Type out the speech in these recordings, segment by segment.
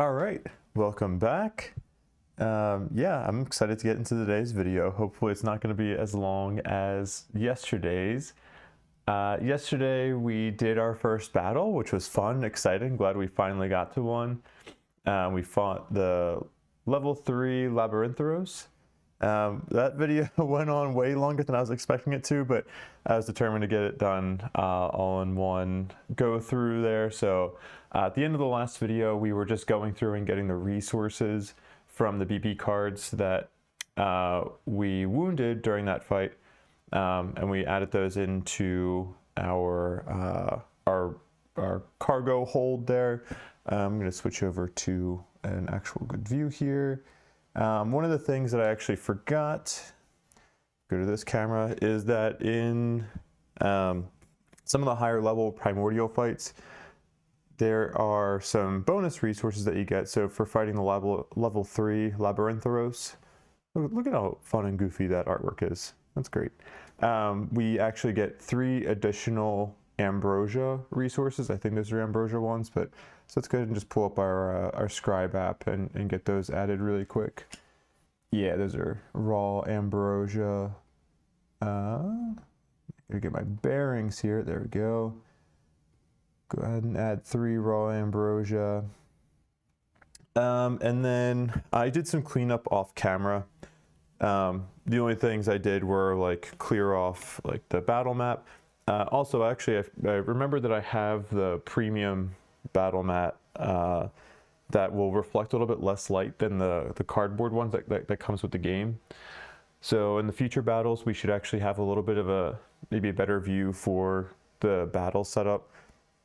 All right, welcome back. Yeah, I'm excited to get into today's video. Hopefully it's not going to be as long as yesterday's. Yesterday we did our first battle, which was fun, exciting. Glad we finally got to one. We fought the level 3 Labyrinthauros. That video went on way longer than I was expecting it to, but I was determined to get it done all in one go through there. So at the end of the last video, we were just going through and getting the resources from the BP cards that we wounded during that fight, and we added those into our cargo hold there. I'm going to switch over to an actual good view here. One of the things that I actually forgot, go to this camera, is that in some of the higher level primordial fights, there are some bonus resources that you get. So for fighting the level 3 Labyrinthauros, look at how fun and goofy that artwork is. That's great. We actually get 3 additional ambrosia resources. I think those are ambrosia ones, but so let's go ahead and just pull up our scribe app and get those added really quick. Yeah, those are raw ambrosia. Gotta get my bearings here. There we go. Go ahead and add 3 raw ambrosia. And then I did some cleanup off camera. The only things I did were like clear off like the battle map. Also, actually, I remember that I have the premium battle mat that will reflect a little bit less light than the cardboard ones that comes with the game. So in the future battles, we should actually have a little bit of maybe a better view for the battle setup.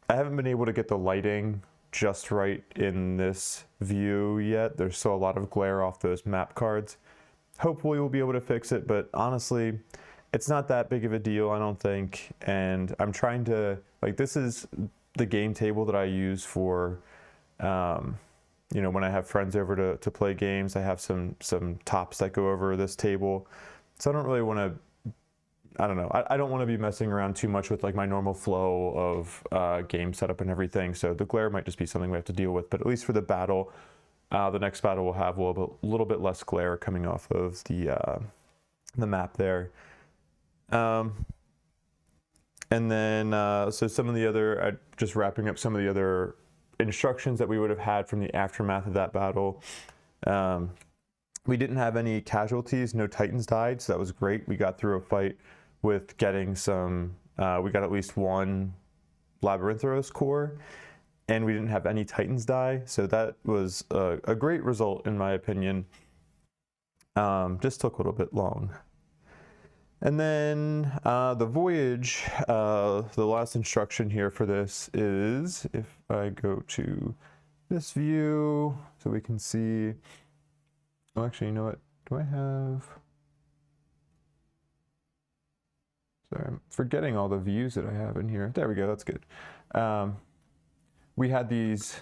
I haven't been able to get the lighting just right in this view yet. There's still a lot of glare off those map cards. Hopefully we'll be able to fix it, but honestly, it's not that big of a deal, I don't think. And I'm trying to, like, this is the game table that I use for, you know, when I have friends over to play games. I have some tops that go over this table. So I don't really want to, I don't know. I don't want to be messing around too much with like my normal flow of game setup and everything. So the glare might just be something we have to deal with. But at least for the battle, the next battle will have a little bit less glare coming off of the map there. And then, so some of the other, just wrapping up some of the other instructions that we would have had from the aftermath of that battle. We didn't have any casualties, no Titans died, so that was great. We got through a fight with getting some, we got at least 1 Labyrinthauros core, and we didn't have any Titans die, so that was a great result in my opinion. Just took a little bit long. And then the voyage, the last instruction here for this is, if I go to this view so we can see, oh, actually, you know what, do I have, sorry, I'm forgetting all the views that I have in here. There we go, that's good. We had these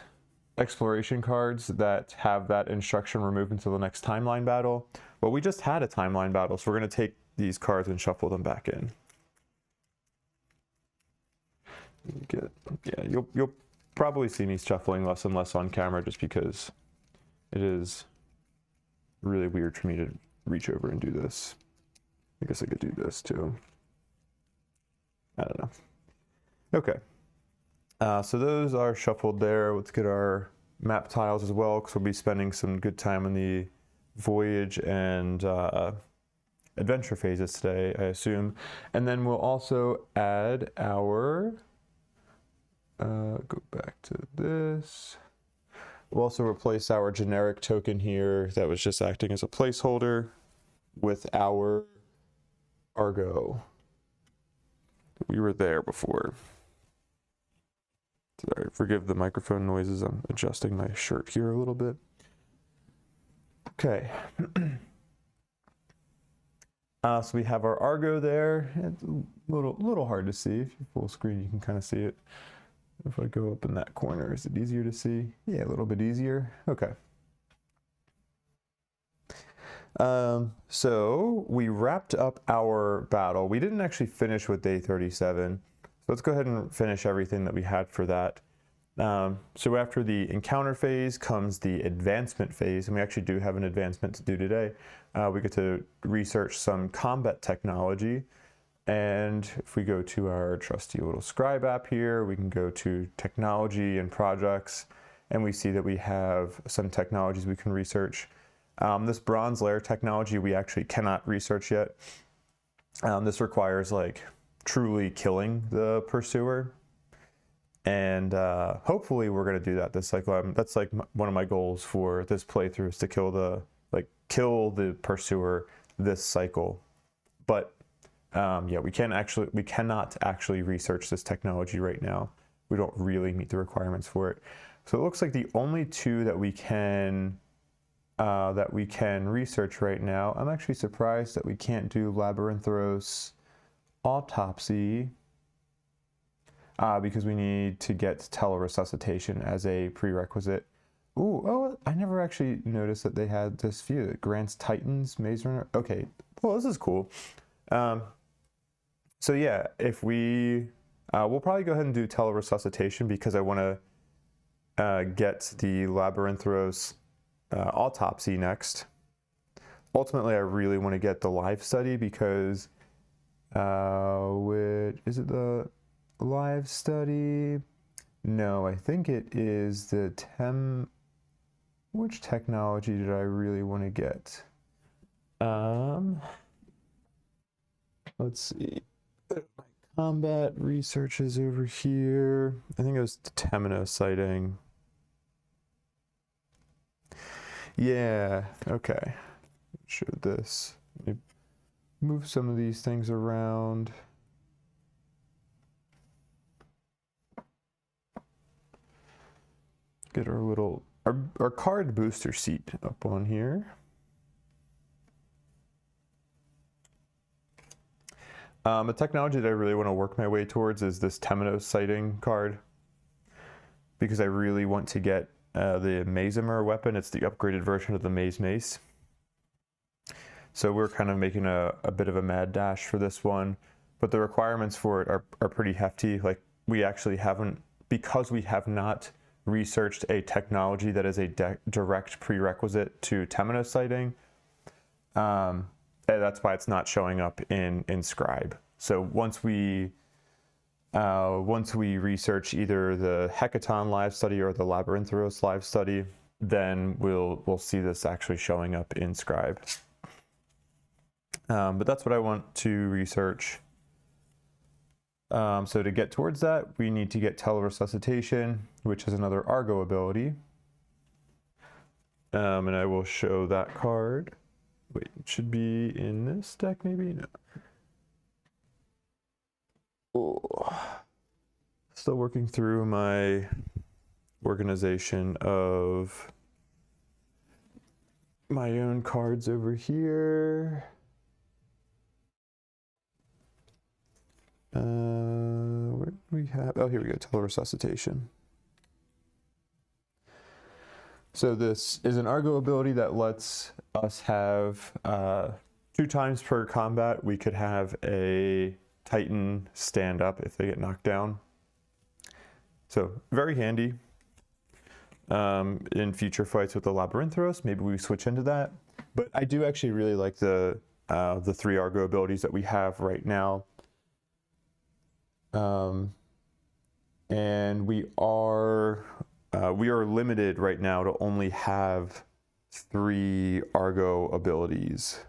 exploration cards that have that instruction removed until the next timeline battle. Well, we just had a timeline battle, so we're going to take these cards and shuffle them back in. Yeah, you'll probably see me shuffling less and less on camera just because it is really weird for me to reach over and do this. I guess I could do this too. I don't know. Okay. So those are shuffled there. Let's get our map tiles as well, because we'll be spending some good time in the voyage and adventure phases today, I assume. And then we'll also add our, go back to this. We'll also replace our generic token here that was just acting as a placeholder with our Argo. We were there before. Sorry, forgive the microphone noises. I'm adjusting my shirt here a little bit. Okay. So we have our Argo there. It's a little hard to see. If you full screen, you can kind of see it. If I go up in that corner, is it easier to see? Yeah, a little bit easier. Okay. So we wrapped up our battle. We didn't actually finish with day 37. So let's go ahead and finish everything that we had for that. So after the encounter phase comes the advancement phase, and we actually do have an advancement to do today. We get to research some combat technology, and if we go to our trusty little scribe app here, we can go to technology and projects, and we see that we have some technologies we can research. This bronze layer technology we actually cannot research yet. This requires like truly killing the pursuer, and hopefully we're going to do that this cycle. That's like one of my goals for this playthrough is to kill the pursuer this cycle. But yeah, we cannot actually research this technology right now. We don't really meet the requirements for it. So it looks like the only two that we can research right now. I'm actually surprised that we can't do Labyrinthauros autopsy because we need to get teleresuscitation as a prerequisite. Ooh, oh, I never actually noticed that they had this view. It grants Titans, Maze Runner. Okay, well, this is cool. So yeah, if we'll probably go ahead and do teleresuscitation because I want to get the Labyrinthauros autopsy next. Ultimately, I really want to get the live study because is it the live study? No, I think it is the which technology did I really want to get? Let's see. My combat research is over here. I think it was the Temino sighting. Yeah, okay. Show this. Let me move some of these things around. Get our card booster seat up on here. A technology that I really want to work my way towards is this Temino sighting card, because I really want to get the Mazimer weapon. It's the upgraded version of the Maze Mace. So we're kind of making a bit of a mad dash for this one, but the requirements for it are pretty hefty. Like we actually haven't, because we have not researched a technology that is a direct prerequisite to Temino sighting. That's why it's not showing up in Scribe. So once we research either the Hecaton live study or the Labyrinthauros live study, then we'll see this actually showing up in Scribe. But that's what I want to research. So to get towards that, we need to get teleresuscitation, which is another Argo ability. And I will show that card. Wait, it should be in this deck, maybe? No. Oh. Still working through my organization of my own cards over here. Where do we have? Oh, here we go, teleresuscitation. So this is an Argo ability that lets us have 2 times per combat. We could have a Titan stand up if they get knocked down. So very handy in future fights with the Labyrinthauros. Maybe we switch into that. But I do actually really like the 3 Argo abilities that we have right now. And we are limited right now to only have 3 Argo abilities.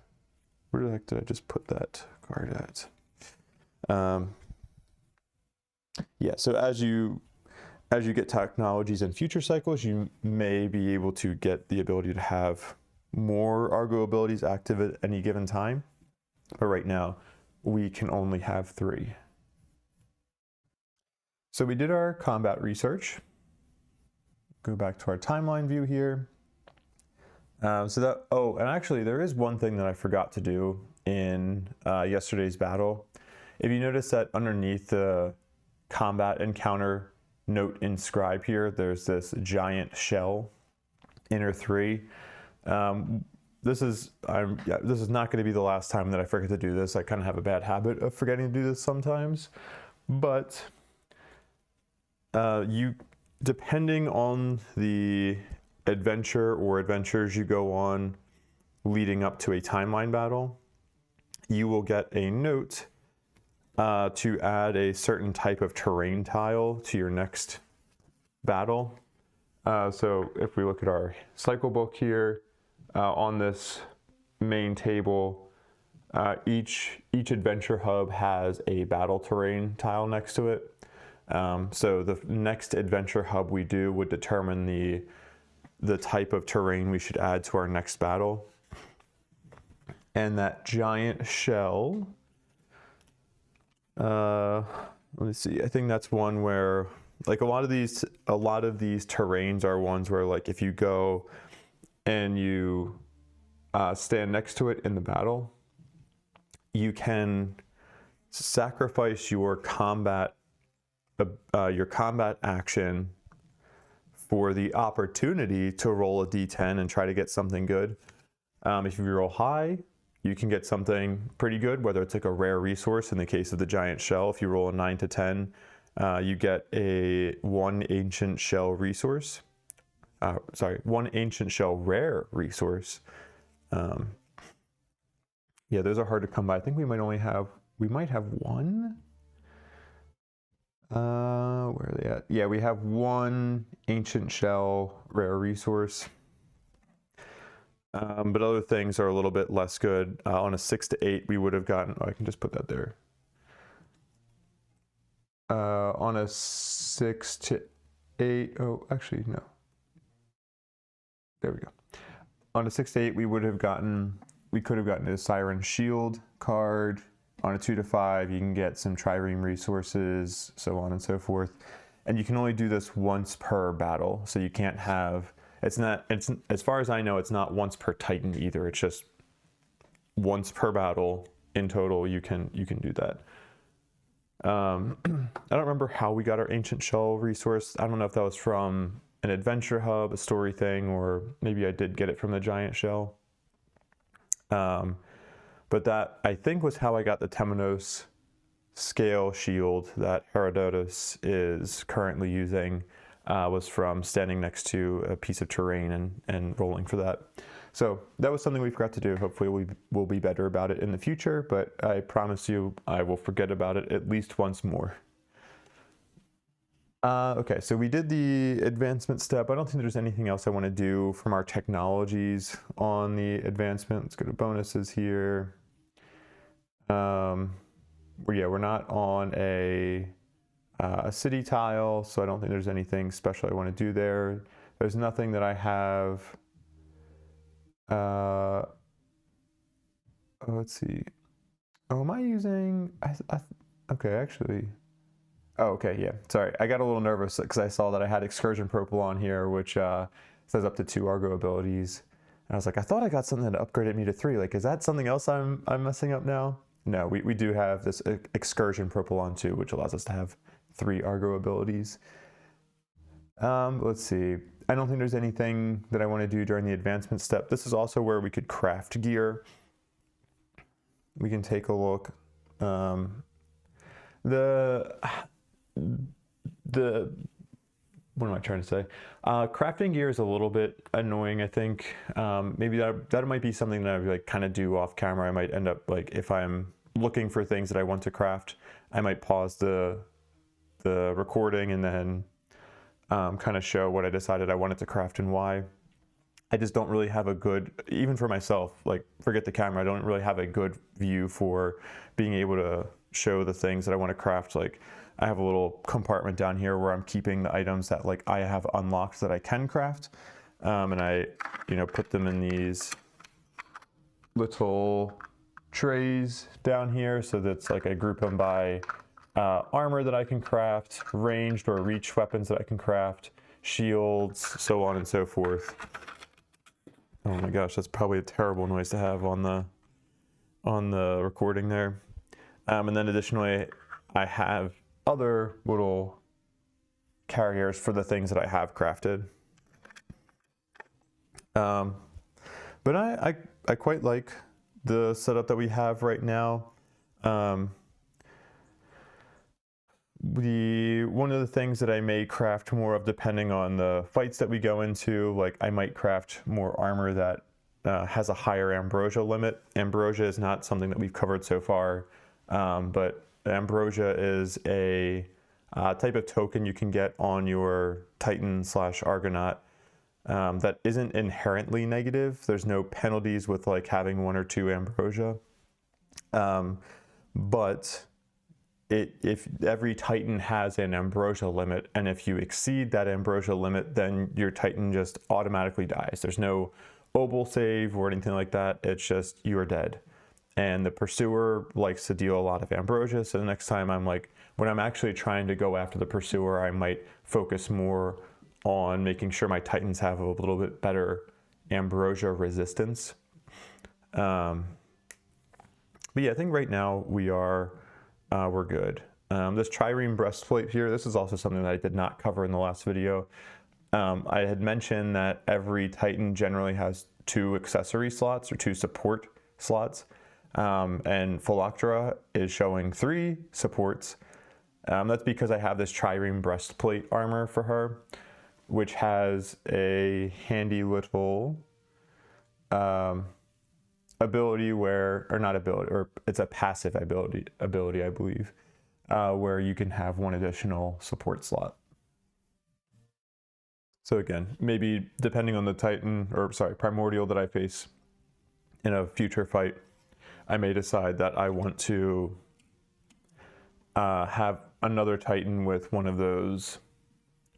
Where the heck did I just put that card at? Yeah, so as you get technologies in future cycles, you may be able to get the ability to have more Argo abilities active at any given time. But right now, we can only have 3. So we did our combat research. Go back to our timeline view here. And actually there is one thing that I forgot to do in yesterday's battle. If you notice that underneath the combat encounter note in Scribe here, there's this giant shell, inner 3. This is not going to be the last time that I forget to do this. I kind of have a bad habit of forgetting to do this sometimes, but depending on the adventure or adventures you go on leading up to a timeline battle, you will get a note to add a certain type of terrain tile to your next battle. So if we look at our cycle book here, on this main table, each adventure hub has a battle terrain tile next to it. So the next adventure hub we do would determine the type of terrain we should add to our next battle. And that giant shell, let me see, I think that's one where, like, a lot of these terrains are ones where, like, if you go and you stand next to it in the battle, you can sacrifice your combat action for the opportunity to roll a d10 and try to get something good. If you roll high, you can get something pretty good, whether it's like a rare resource. In the case of the giant shell, if you roll a 9 to 10, you get one ancient shell resource. One ancient shell rare resource. Yeah, those are hard to come by. I think we might have one. Where are they at? Yeah, we have one ancient shell rare resource. But other things are a little bit less good. On a 6 to 8, we would have gotten, I can just put that there. On a 6 to 8, oh, actually, no. There we go. On a 6 to 8, we could have gotten a Siren Shield card. On a 2 to 5, you can get some trireme resources, so on and so forth. And you can only do this once per battle, so you can't have, it's as far as I know, it's not once per Titan either. It's just once per battle in total. You can do that. I don't remember how we got our ancient shell resource. I don't know if that was from an adventure hub, a story thing, or maybe I did get it from the giant shell. But that, I think, was how I got the Temenos scale shield that Herodotus is currently using, was from standing next to a piece of terrain and rolling for that. So that was something we forgot to do. Hopefully we will be better about it in the future, but I promise you I will forget about it at least once more. Okay, so we did the advancement step. I don't think there's anything else I want to do from our technologies on the advancement. Let's go to bonuses here. We're not on a city tile, so I don't think there's anything special I want to do there. There's nothing that I have. Let's see. Oh, am I using? Okay, actually. Oh, okay, yeah. Sorry, I got a little nervous because I saw that I had Excursion Purple on here, which says up to 2 Argo abilities. And I was like, I thought I got something that upgraded me to 3. Like, is that something else I'm messing up now? No, we do have this Excursion Purple on too, which allows us to have 3 Argo abilities. Let's see. I don't think there's anything that I want to do during the advancement step. This is also where we could craft gear. We can take a look. What am I trying to say? Crafting gear is a little bit annoying, I think. Maybe that might be something that I would like kind of do off camera. I might end up, like, if I'm looking for things that I want to craft, I might pause the recording and then kind of show what I decided I wanted to craft and why. I just don't really have a good, even for myself, like, forget the camera, I don't really have a good view for being able to show the things that I want to craft. Like, I have a little compartment down here where I'm keeping the items that, like, I have unlocked that I can craft, and I, put them in these little trays down here, so that's like I group them by armor that I can craft, ranged or reach weapons that I can craft, shields, so on and so forth. Oh my gosh, that's probably a terrible noise to have on the recording there. And then additionally, I have other little carriers for the things that I have crafted. But I quite like the setup that we have right now. one of the things that I may craft more of depending on the fights that we go into, like I might craft more armor that has a higher ambrosia limit. Ambrosia is not something that we've covered so far, but ambrosia is a type of token you can get on your Titan / Argonaut that isn't inherently negative. There's no penalties with like having 1 or 2 ambrosia, but if every Titan has an ambrosia limit, and if you exceed that ambrosia limit, then your Titan just automatically dies. There's no obol save or anything like that. It's just you're dead. And the pursuer likes to deal a lot of ambrosia, so the next time when I'm actually trying to go after the pursuer, I might focus more on making sure my Titans have a little bit better ambrosia resistance. But yeah, I think right now we're good. This trireme breastplate here, this is also something that I did not cover in the last video. I had mentioned that every Titan generally has 2 accessory slots or 2 support slots. And Phylacteria is showing 3 supports. That's because I have this trireme breastplate armor for her, which has a handy little ability where, or not ability, or it's a passive ability I believe, where you can have 1 additional support slot. So again, maybe depending on the Titan, or sorry, Primordial that I face in a future fight, I may decide that I want to have another Titan with 1 of those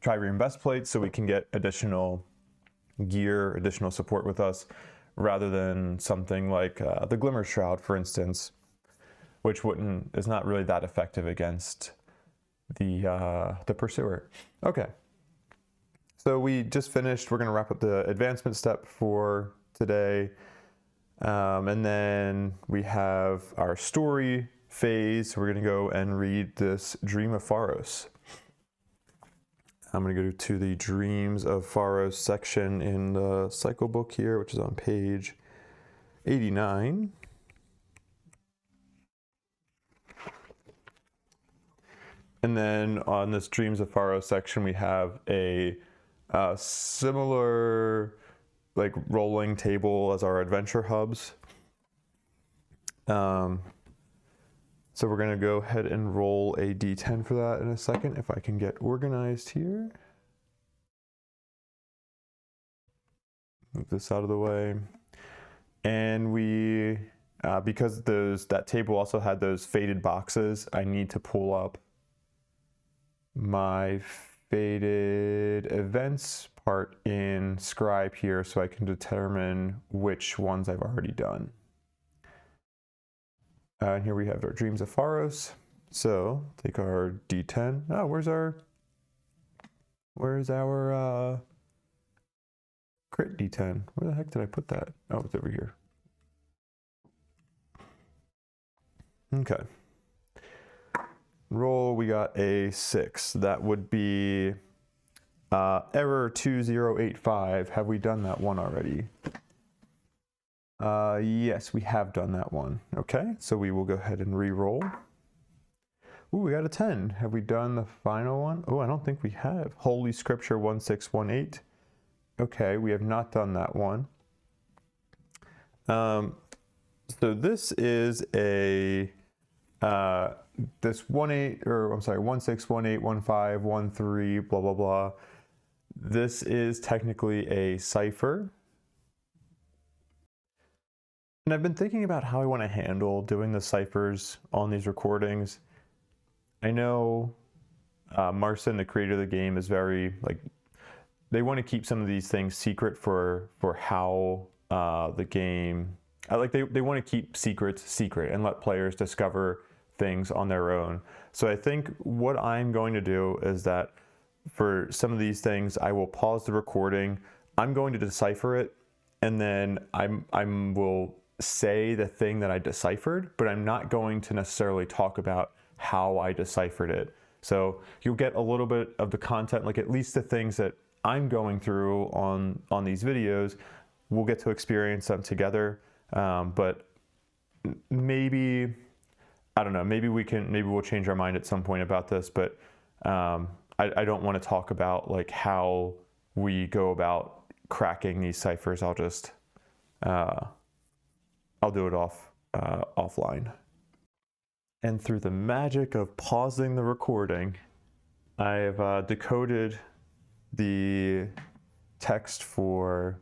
trireme breastplates so we can get additional gear, additional support with us, rather than something like the Glimmer Shroud, for instance, which is not really that effective against the Pursuer. Okay, so we just finished. We're going to wrap up the advancement step for today. And then we have our story phase. We're going to go and read this Dream of Pharos. I'm going to go to the Dreams of Pharos section in the cycle book here, which is on page 89. And then on this Dreams of Pharos section, we have a similar like rolling table as our adventure hubs. So we're gonna go ahead and roll a d10 for that in a second, if I can get organized here. Move this out of the way. And we, because that table also had those faded boxes, I need to pull up my faded events part in Scribe here so I can determine which ones I've already done. And here we have our Dreams of Pharos. So take our d10. Oh, where's our crit d10? Where the heck did I put that? Oh, it's over here. Okay. Roll, we got a 6. That would be error 2085. Have we done that one already? Yes, we have done that one. Okay, so we will go ahead and re-roll. Ooh, we got a 10. Have we done the final one? Oh, I don't think we have. Holy Scripture 1618. Okay, we have not done that one. So this is a this 16181513 blah blah blah. This is technically a cipher. And I've been thinking about how I want to handle doing the ciphers on these recordings. I know Marcin, the creator of the game, is very they want to keep some of these things secret for how the game. They want to keep secrets secret and let players discover things on their own. So I think what I'm going to do is that for some of these things, I will pause the recording. I'm going to decipher it, and then I will say the thing that I deciphered, but I'm not going to necessarily talk about how I deciphered it. So you'll get a little bit of the content, like at least the things that I'm going through on these videos. We'll get to experience them together, but maybe I don't know, maybe we'll change our mind at some point about this, but I don't want to talk about like how we go about cracking these ciphers. I'll just I'll do it offline. And through the magic of pausing the recording, I've decoded the text for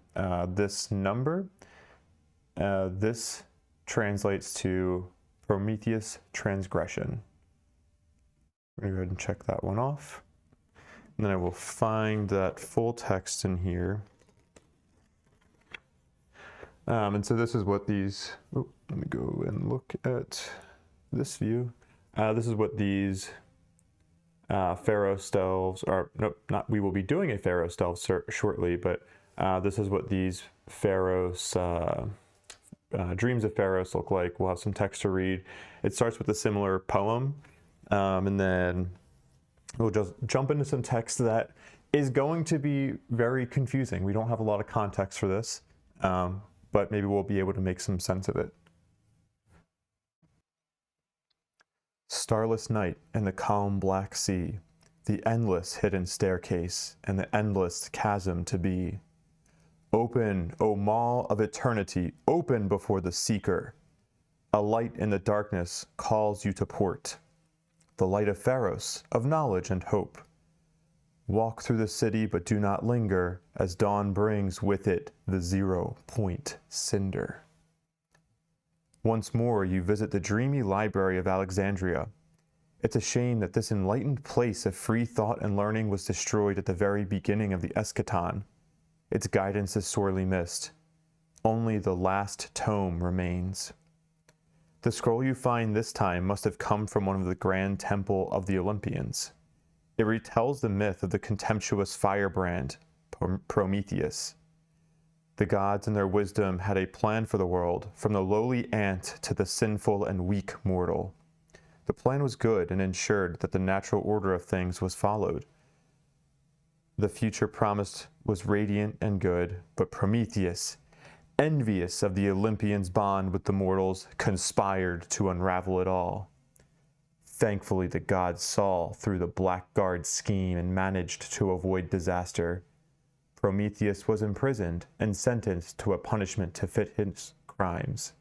this number. This translates to Prometheus transgression. I'm going to go ahead and check that one off. And then I will find that full text in here. And so this is what these, let me go and look at this view. This is what these Pharaoh Stelves are, nope, not, we will be doing a Pharaoh Stelve shortly, but this is what these Pharaohs, Dreams of Pharaohs look like. We'll have some text to read. It starts with a similar poem, and then we'll just jump into some text that is going to be very confusing. We don't have a lot of context for this, but maybe we'll be able to make some sense of it. Starless night and the calm black sea, the endless hidden staircase and the endless chasm to be. Open, O maw of eternity, open before the seeker. A light in the darkness calls you to port. The light of Pharos, of knowledge and hope. Walk through the city, but do not linger, as dawn brings with it the 0 point cinder. Once more you visit the dreamy library of Alexandria. It's a shame that this enlightened place of free thought and learning was destroyed at the very beginning of the eschaton. Its guidance is sorely missed. Only the last tome remains. The scroll you find this time must have come from one of the grand temple of the Olympians. It retells the myth of the contemptuous firebrand, Prometheus. The gods in their wisdom had a plan for the world, from the lowly ant to the sinful and weak mortal. The plan was good and ensured that the natural order of things was followed. The future promised was radiant and good, but Prometheus, envious of the Olympians' bond with the mortals, conspired to unravel it all. Thankfully, the gods saw through the blackguard scheme and managed to avoid disaster. Prometheus was imprisoned and sentenced to a punishment to fit his crimes.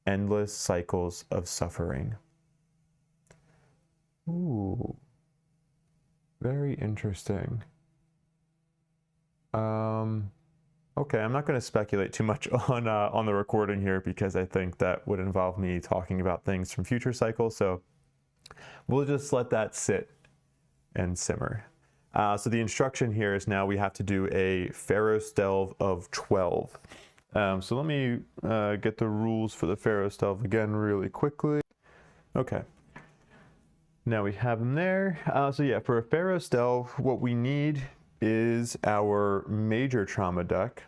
Endless cycles of suffering. Ooh, very interesting. Okay, I'm not going to speculate too much on the recording here because I think that would involve me talking about things from future cycles, so we'll just let that sit and simmer. So the instruction here is now we have to do a Pharaoh's Delve of 12. So let me get the rules for the Pharaoh's Delve again really quickly. Okay. Now we have them there. So yeah, for a Pharaoh's Delve, what we need is our major trauma deck.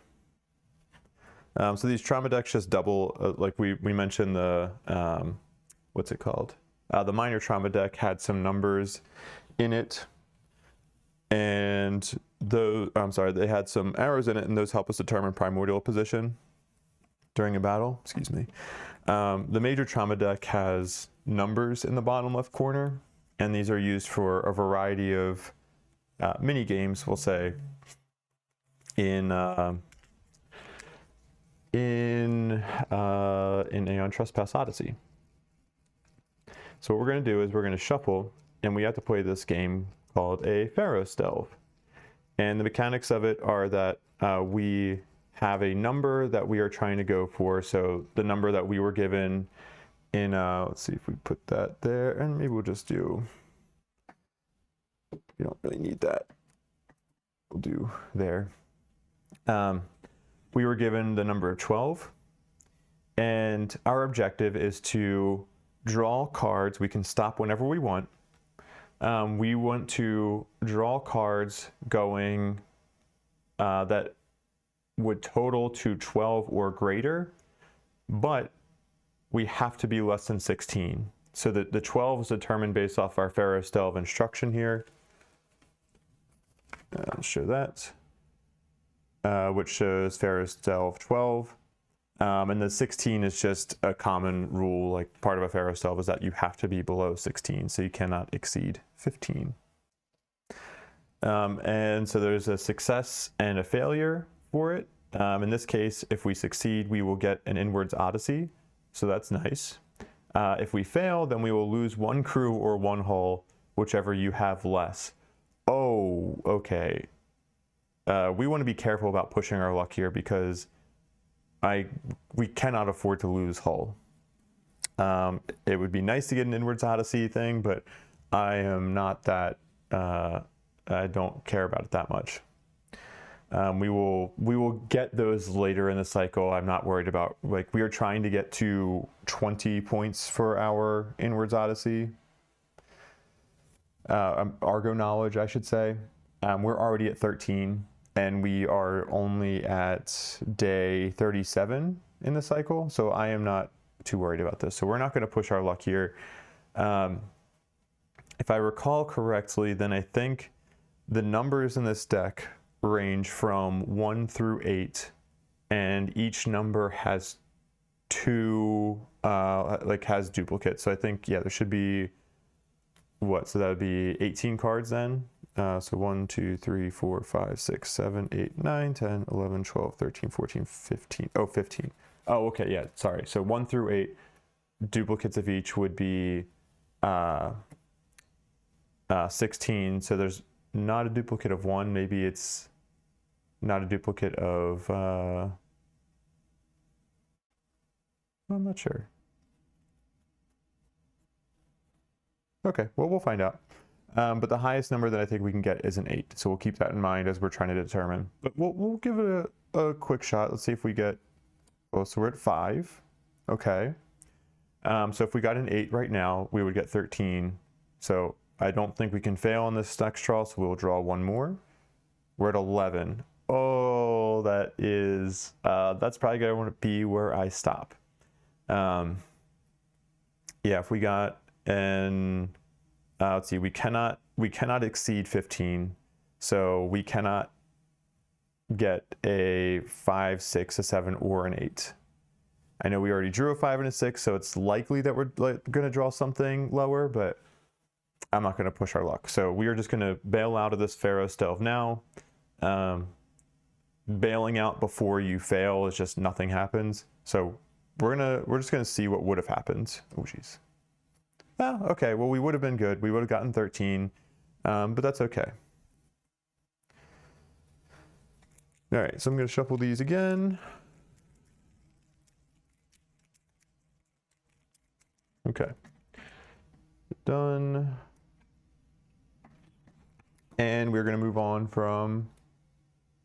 So these trauma decks just double, like we mentioned the, what's it called? The minor trauma deck had some numbers in it, and they had some arrows in it, and those help us determine primordial position during a battle, excuse me. The major trauma deck has numbers in the bottom left corner, and these are used for a variety of mini games, we'll say, in Aeon Trespass Odyssey. So what we're going to do is we're going to shuffle, and we have to play this game called a Pharaoh's Delve. And the mechanics of it are that we have a number that we are trying to go for. So the number that we were given in, let's see if we put that there, and maybe we'll just do, you don't really need that. We'll do there. We were given the number of 12, and our objective is to draw cards. We can stop whenever we want. We want to draw cards going that would total to 12 or greater, but we have to be less than 16. So the 12 is determined based off our Pharaoh's Delve instruction here. I'll show that, which shows Pharaoh's Delve 12. And the 16 is just a common rule, like part of a Pharaoh Delve is that you have to be below 16, so you cannot exceed 15. And so there's a success and a failure for it. In this case, if we succeed, we will get an inwards Odyssey, so that's nice. If we fail, then we will lose one crew or one hull, whichever you have less. Oh, okay. We want to be careful about pushing our luck here because we cannot afford to lose hull. It would be nice to get an inwards Odyssey thing, but I am not that, I don't care about it that much. We will get those later in the cycle. I'm not worried about, like, we are trying to get to 20 points for our inwards Odyssey. Argo knowledge, I should say. We're already at 13, and we are only at day 37 in the cycle, so I am not too worried about this. So we're not going to push our luck here. If I recall correctly, then I think the numbers in this deck range from 1 through 8, and each number has two, has duplicates. So I think, yeah, there should be, so that would be 18 cards then. So 1, 2, 3, 4, 5, 6, 7, 8, 9, 10, 11, 12, 13, 14, 15. Oh, 15. Oh, okay, yeah, sorry. So 1 through 8, duplicates of each would be 16. So there's not a duplicate of 1. Maybe it's not a duplicate of, I'm not sure. Okay, well, we'll find out. But the highest number that I think we can get is an 8. So we'll keep that in mind as we're trying to determine. But we'll give it a quick shot. Let's see if we get, well, so we're at 5. Okay. So if we got an 8 right now, we would get 13. So I don't think we can fail on this next draw, so we'll draw one more. We're at 11. Oh, that is, that's probably going to want to be where I stop. Yeah, if we got an, let's see, we cannot exceed 15. So we cannot get a 5, 6, a 7, or an 8. I know we already drew a 5 and a 6, so it's likely that we're going to draw something lower, but I'm not going to push our luck. So we are just going to bail out of this Pharaoh's Delve now. Bailing out before you fail is just nothing happens. So we're just gonna see what would have happened. Oh geez. Oh, okay. Well, we would have been good. We would have gotten 13, but that's okay. All right. So I'm gonna shuffle these again. Okay. Done. And we're gonna move on from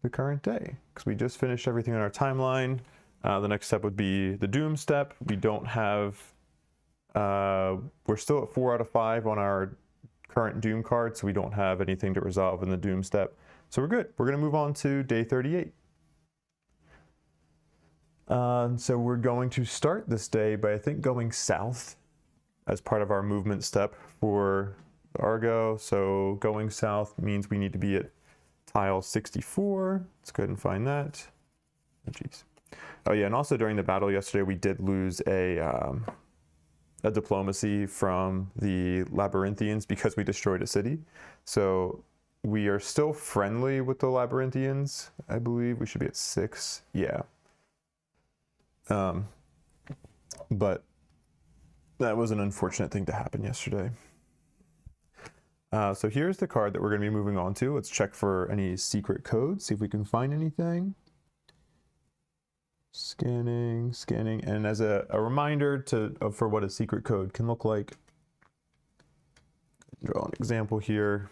the current day because we just finished everything on our timeline. The next step would be the Doom step. We don't have, we're still at 4 out of 5 on our current Doom card, so we don't have anything to resolve in the Doom step. So we're good. We're going to move on to day 38. So we're going to start this day by, I think, going south as part of our movement step for Argo. So going south means we need to be at tile 64. Let's go ahead and find that. Oh, geez. Oh yeah, and also during the battle yesterday, we did lose a diplomacy from the Labyrinthians because we destroyed a city. So we are still friendly with the Labyrinthians. I believe we should be at 6. Yeah. But that was an unfortunate thing to happen yesterday. So here's the card that we're going to be moving on to. Let's check for any secret codes, see if we can find anything. Scanning, and as a reminder for what a secret code can look like, draw an example here.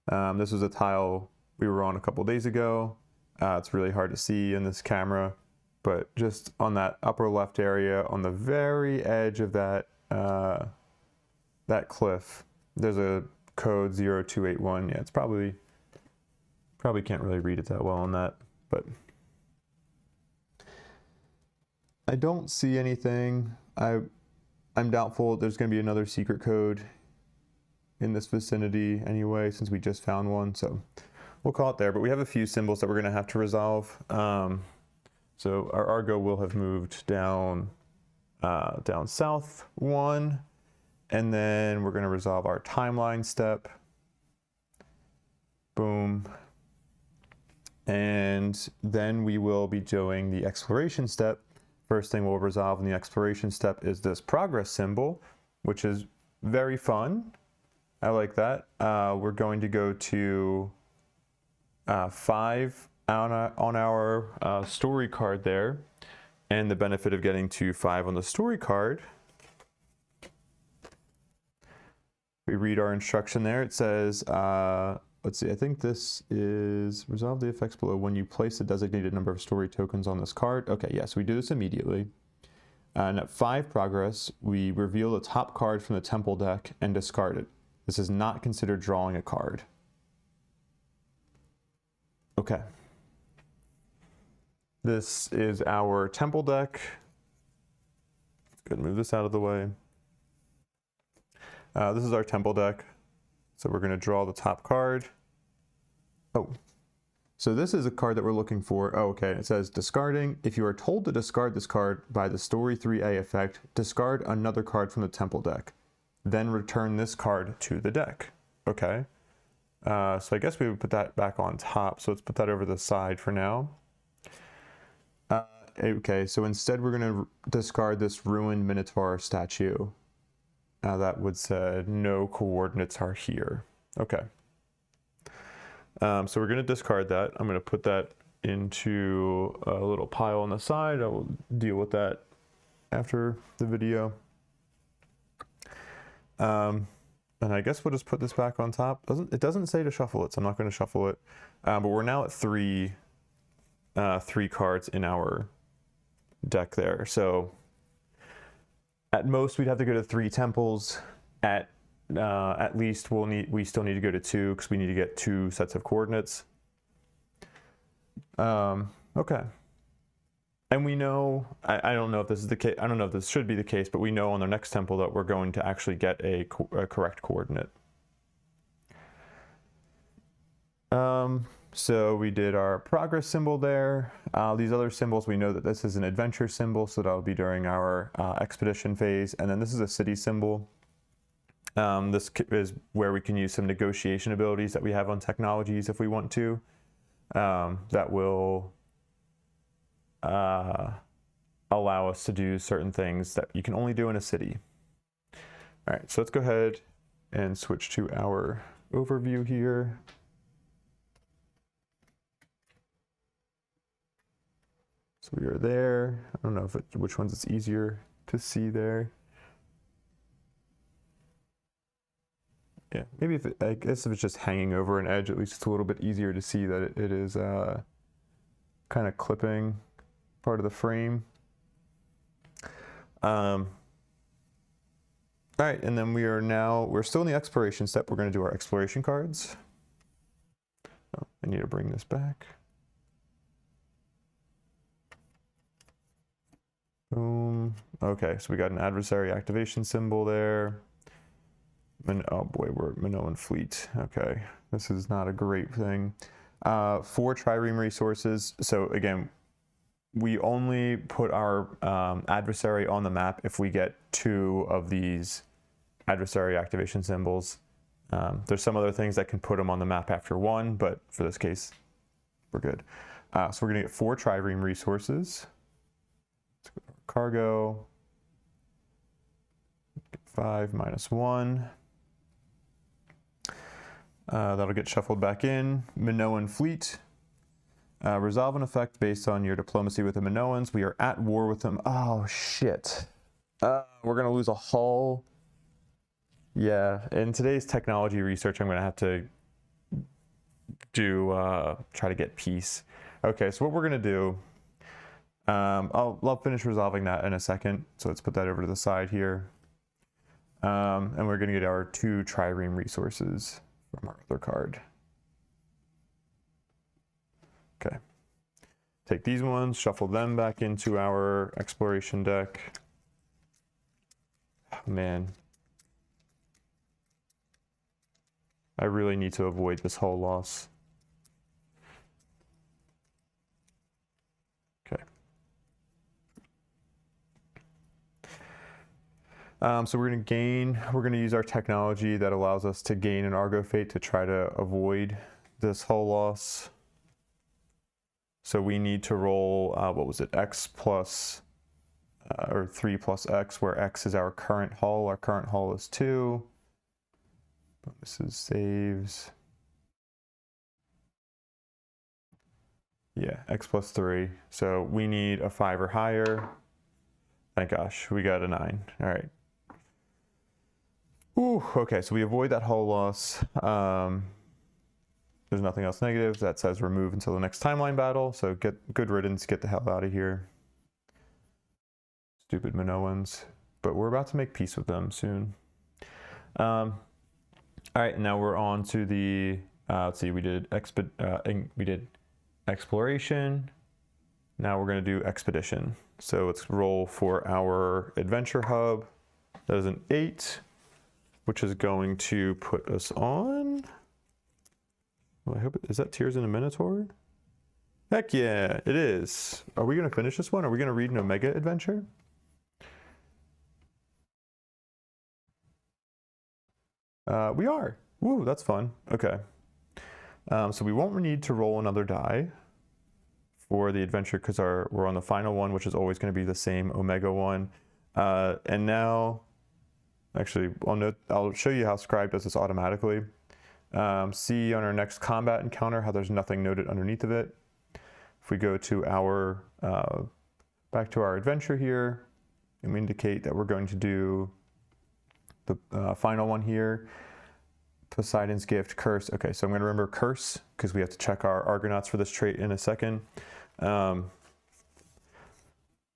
This was a tile we were on a couple days ago. It's really hard to see in this camera, but just on that upper left area, on the very edge of that that cliff, there's a code 0281. Yeah, it's probably can't really read it that well on that, but I don't see anything. I'm doubtful there's going to be another secret code in this vicinity anyway, since we just found one. So we'll call it there. But we have a few symbols that we're going to have to resolve. So our Argo will have moved down south 1, and then we're going to resolve our timeline step. Boom. And then we will be doing the exploration step. First thing we'll resolve in the exploration step is this progress symbol, which is very fun. I like that. We're going to go to 5 on our story card there. And the benefit of getting to 5 on the story card, we read our instruction there. It says, let's see, I think this is resolve the effects below when you place a designated number of story tokens on this card. Okay, yes, we do this immediately. And at 5 progress, we reveal the top card from the temple deck and discard it. This is not considered drawing a card. Okay. This is our temple deck. Good, move this out of the way. This is our temple deck. So we're going to draw the top card. Oh, so this is a card that we're looking for. Oh, okay. It says discarding. If you are told to discard this card by the Story 3A effect, discard another card from the temple deck. Then return this card to the deck. Okay. So I guess we would put that back on top. So let's put that over the side for now. Okay, so instead we're going to discard this ruined Minotaur statue. That would say no coordinates are here. Okay. So we're going to discard that. I'm going to put that into a little pile on the side. I will deal with that after the video. And I guess we'll just put this back on top. It doesn't say to shuffle it, so I'm not going to shuffle it. But we're now at 3 cards in our deck there. So at most we'd have to go to 3 temples. At least we still need to go to 2 because we need to get 2 sets of coordinates. Okay. And we know, I don't know if this is the case, I don't know if this should be the case, but we know on the next temple that we're going to actually get a correct coordinate. So we did our progress symbol there. These other symbols, we know that this is an adventure symbol, so that'll be during our expedition phase. And then this is a city symbol. This is where we can use some negotiation abilities that we have on technologies if we want to. That will allow us to do certain things that you can only do in a city. All right, so let's go ahead and switch to our overview here. So we are there. I don't know which ones it's easier to see there. Yeah, maybe I guess if it's just hanging over an edge, at least it's a little bit easier to see that it is kind of clipping part of the frame. All right, and then we're still in the exploration step. We're going to do our exploration cards. Oh, I need to bring this back. Boom. Okay, so we got an adversary activation symbol there. Oh boy, we're at Minoan Fleet. Okay, this is not a great thing. 4 trireme resources. So again, we only put our adversary on the map if we get 2 of these adversary activation symbols. There's some other things that can put them on the map after 1, but for this case, we're good. So we're gonna get 4 trireme resources. Let's go to our cargo. 5 minus 1. That'll get shuffled back in. Minoan Fleet. Resolve an effect based on your diplomacy with the Minoans. We are at war with them. Oh, shit. We're going to lose a hull. Yeah, in today's technology research, I'm going to have to try to get peace. Okay, so what we're going to do, I'll finish resolving that in a second. So let's put that over to the side here. And we're going to get our 2 trireme resources from our other card. Okay. Take these ones, shuffle them back into our exploration deck. Oh, man. I really need to avoid this hull loss. Okay. So we're going to use our technology that allows us to gain an Argo Fate to try to avoid this hull loss. So we need to roll, what was it, X plus, or 3 plus X, where X is our current hull. Our current hull is 2. Bonuses, saves. Yeah, X plus 3. So we need a 5 or higher. Thank gosh, we got a 9. All right. Ooh, okay, so we avoid that hull loss. There's nothing else negative. That says remove until the next timeline battle. So good riddance, get the hell out of here. Stupid Minoans. But we're about to make peace with them soon. All right, now we're on to the, let's see, we did exploration. Now we're gonna do expedition. So let's roll for our adventure hub. That is an 8, which is going to put us on, well, I hope, is that Tears in a Minotaur? Heck yeah, it is. Are we gonna finish this one? Are we gonna read an Omega adventure? We are. Woo, that's fun. Okay. So we won't need to roll another die for the adventure because we're on the final one, which is always going to be the same Omega one. And now, actually, I'll show you how Scribe does this automatically. See on our next combat encounter how there's nothing noted underneath of it. If we go to our, back to our adventure here, and we indicate that we're going to do the final one here, Poseidon's Gift, Curse. Okay, so I'm going to remember Curse because we have to check our Argonauts for this trait in a second.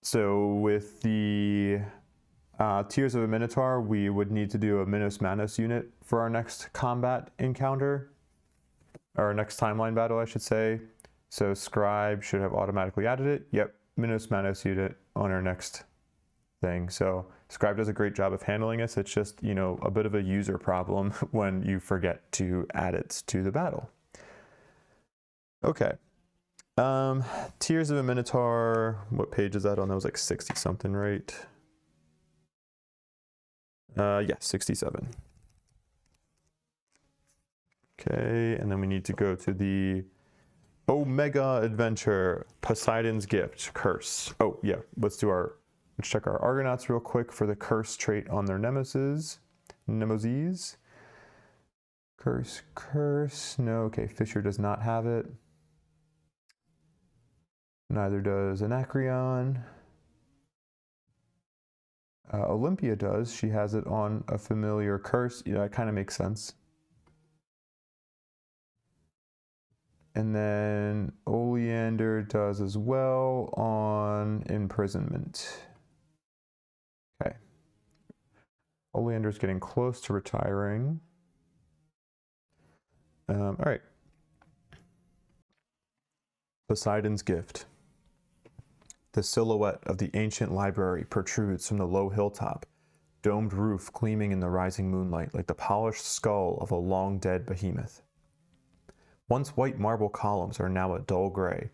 So with the Tears of a Minotaur, we would need to do a Minos Manos unit for our next combat encounter, or our next timeline battle, I should say. So Scribe should have automatically added it. Yep, Minos Manos unit on our next thing. So Scribe does a great job of handling this. It's just, you know, a bit of a user problem when you forget to add it to the battle. Okay. Tears of a Minotaur, what page is that on? That was like 60 something, right? Yeah, 67. Okay, and then we need to go to the Omega adventure, Poseidon's Gift, Curse. Oh yeah, let's check our Argonauts real quick for the curse trait on their nemesies. Curse, no, okay, Fisher does not have it. Neither does Anacreon. Olympia does, she has it on a familiar curse. Yeah, it kind of makes sense. And then Oleander does as well on imprisonment. Okay. Oleander's getting close to retiring. All right. Poseidon's Gift. The silhouette of the ancient library protrudes from the low hilltop, domed roof gleaming in the rising moonlight like the polished skull of a long-dead behemoth. Once white marble columns are now a dull gray,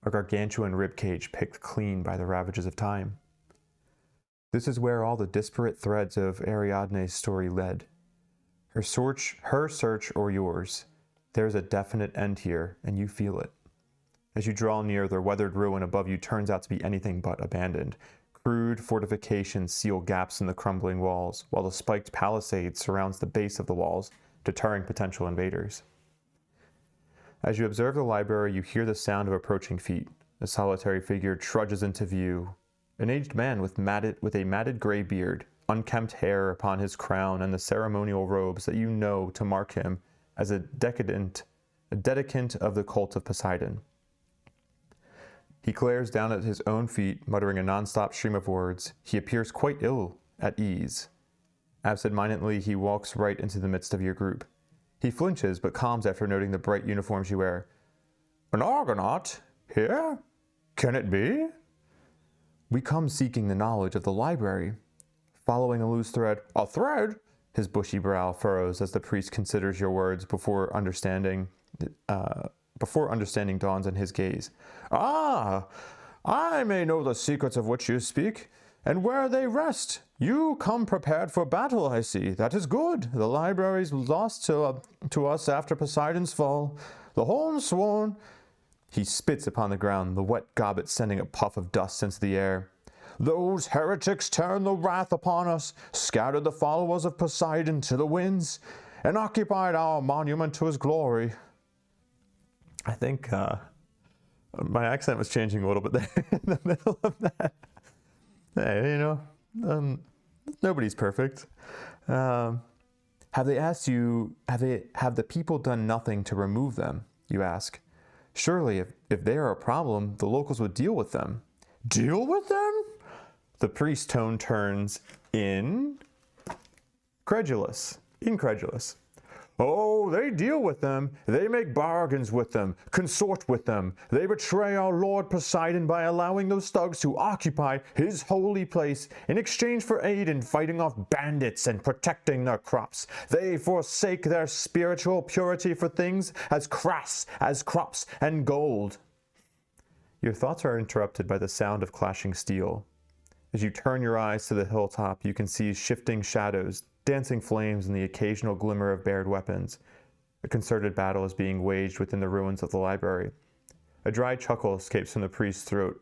a gargantuan ribcage picked clean by the ravages of time. This is where all the disparate threads of Ariadne's story led. Her search or yours, there's a definite end here, and you feel it. As you draw near, the weathered ruin above you turns out to be anything but abandoned. Crude fortifications seal gaps in the crumbling walls, while the spiked palisade surrounds the base of the walls, deterring potential invaders. As you observe the library, you hear the sound of approaching feet. A solitary figure trudges into view. An aged man with a matted gray beard, unkempt hair upon his crown, and the ceremonial robes that you know to mark him as a dedicant of the cult of Poseidon. He glares down at his own feet, muttering a non-stop stream of words. He appears quite ill at ease. Absent-mindedly, he walks right into the midst of your group. He flinches, but calms after noting the bright uniforms you wear. An Argonaut? Here? Can it be? We come seeking the knowledge of the library. Following a loose thread. A thread? His bushy brow furrows as the priest considers your words before understanding dawns on his gaze. Ah, I may know the secrets of which you speak, and where they rest. You come prepared for battle, I see. That is good. The library's lost to us after Poseidon's fall. The Hornsworn... He spits upon the ground, the wet gobbet sending a puff of dust into the air. Those heretics turned the wrath upon us, scattered the followers of Poseidon to the winds, and occupied our monument to his glory. I think my accent was changing a little bit there in the middle of that. Hey, nobody's perfect. Have they asked you, have the people done nothing to remove them, you ask? Surely, if they are a problem, the locals would deal with them. Deal with them? The priest tone turns incredulous. Oh, they deal with them. They make bargains with them, consort with them. They betray our Lord Poseidon by allowing those thugs to occupy his holy place in exchange for aid in fighting off bandits and protecting their crops. They forsake their spiritual purity for things as crass as crops and gold. Your thoughts are interrupted by the sound of clashing steel. As you turn your eyes to the hilltop, you can see shifting shadows, dancing flames, and the occasional glimmer of bared weapons. A concerted battle is being waged within the ruins of the library. A dry chuckle escapes from the priest's throat.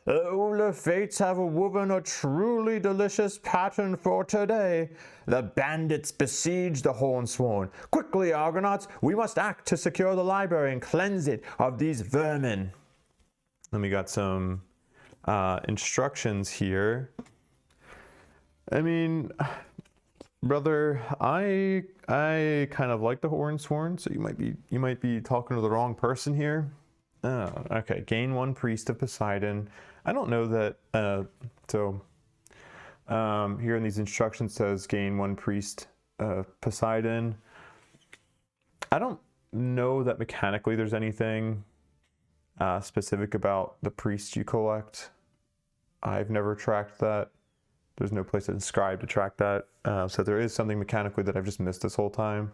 Oh, the fates have woven a truly delicious pattern for today. The bandits besiege the Hornsworn. Quickly, Argonauts, we must act to secure the library and cleanse it of these vermin. Then we got some instructions here. I mean, brother, I kind of like the Hornsworn, so you might be talking to the wrong person here. Oh, okay. Gain 1 priest of Poseidon. I don't know that. Here in these instructions says gain 1 priest of Poseidon. I don't know that mechanically there's anything specific about the priests you collect. I've never tracked that. There's no place inscribed to track that. So there is something mechanically that I've just missed this whole time,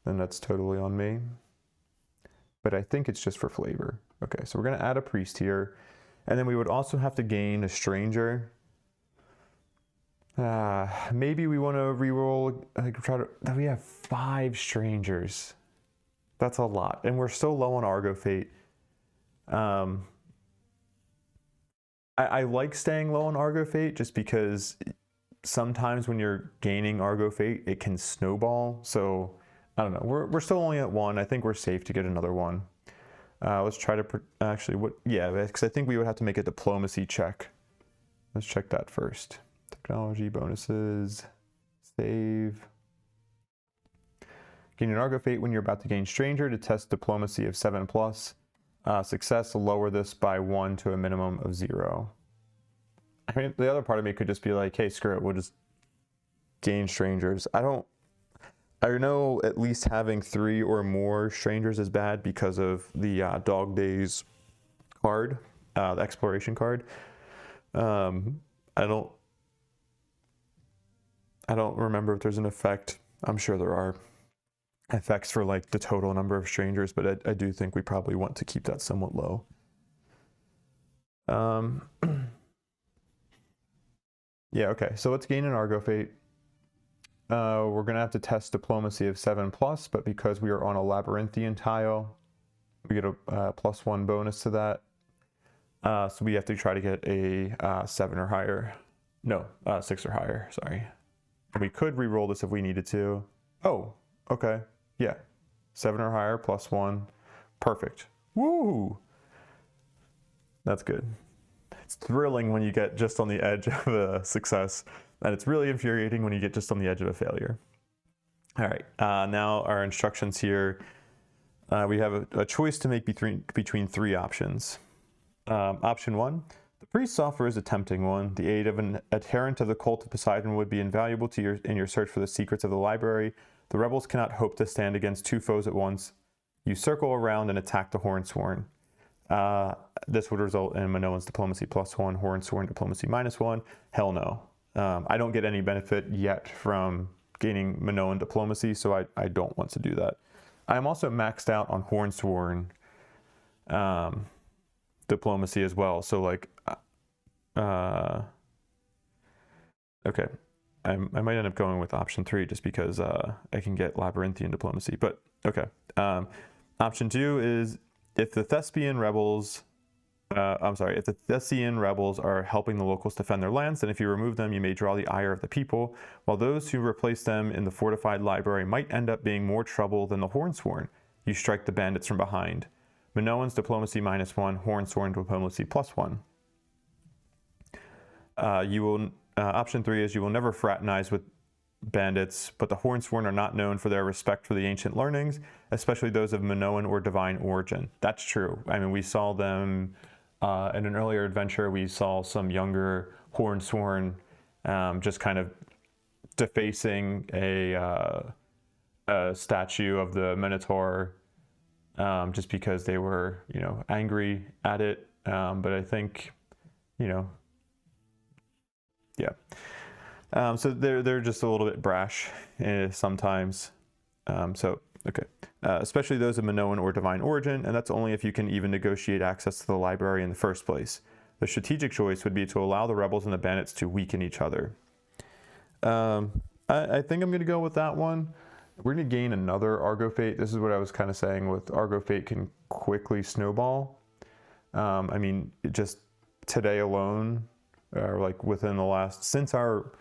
then that's totally on me. But I think it's just for flavor. Okay, so we're gonna add a priest here. And then we would also have to gain a stranger. Maybe we wanna reroll, we have 5 strangers. That's a lot, and we're so low on Argo Fate. I like staying low on Argo Fate just because sometimes when you're gaining Argo Fate, it can snowball. So I don't know. We're still only at 1. I think we're safe to get another one. Let's try to because I think we would have to make a diplomacy check. Let's check that first. Technology bonuses, save. Gain an Argo Fate when you're about to gain Stranger to test diplomacy of 7+. Success, lower this by 1 to a minimum of 0. I mean, the other part of me could just be like, hey, screw it, we'll just gain strangers. I know at least having 3 or more strangers is bad because of the Dog Days card, the exploration card. I don't remember if there's an effect. I'm sure there are effects for like the total number of strangers, but I do think we probably want to keep that somewhat low. Yeah, okay, so let's gain an Argo Fate. We're gonna have to test diplomacy of 7+, but because we are on a labyrinthian tile, we get a +1 bonus to that. So we have to try to get a 7 or higher. No, 6 or higher, sorry. And we could re-roll this if we needed to. Oh, okay. Yeah, 7 or higher, +1. Perfect. Woo! That's good. It's thrilling when you get just on the edge of a success, and it's really infuriating when you get just on the edge of a failure. All right, now our instructions here. We have a choice to make between 3 options. Option 1, the priest's offer is a tempting one. The aid of an adherent of the cult of Poseidon would be invaluable to in your search for the secrets of the library. The rebels cannot hope to stand against 2 foes at once. You circle around and attack the Hornsworn. This would result in Minoan's diplomacy +1, Hornsworn diplomacy -1. Hell no. I don't get any benefit yet from gaining Minoan diplomacy, so I don't want to do that. I'm also maxed out on Hornsworn diplomacy as well. So like, Okay. I might end up going with option 3 just because I can get Labyrinthian diplomacy, but okay. Option 2 is if the Thespian rebels, if the Thessian rebels are helping the locals defend their lands, then if you remove them, you may draw the ire of the people, while those who replace them in the fortified library might end up being more trouble than the Hornsworn. You strike the bandits from behind. Minoan's diplomacy -1, Hornsworn diplomacy +1. Option 3 is you will never fraternize with bandits, but the Hornsworn are not known for their respect for the ancient learnings, especially those of Minoan or divine origin. That's true. I mean, we saw them in an earlier adventure. We saw some younger Hornsworn just kind of defacing a statue of the Minotaur just because they were, angry at it. But I think, yeah. So they're just a little bit brash sometimes. Okay. Especially those of Minoan or divine origin, and that's only if you can even negotiate access to the library in the first place. The strategic choice would be to allow the rebels and the bandits to weaken each other. I think I'm going to go with that one. We're going to gain another Argo Fate. This is what I was kind of saying with Argo Fate can quickly snowball. I mean, just today alone, or like within the last, since our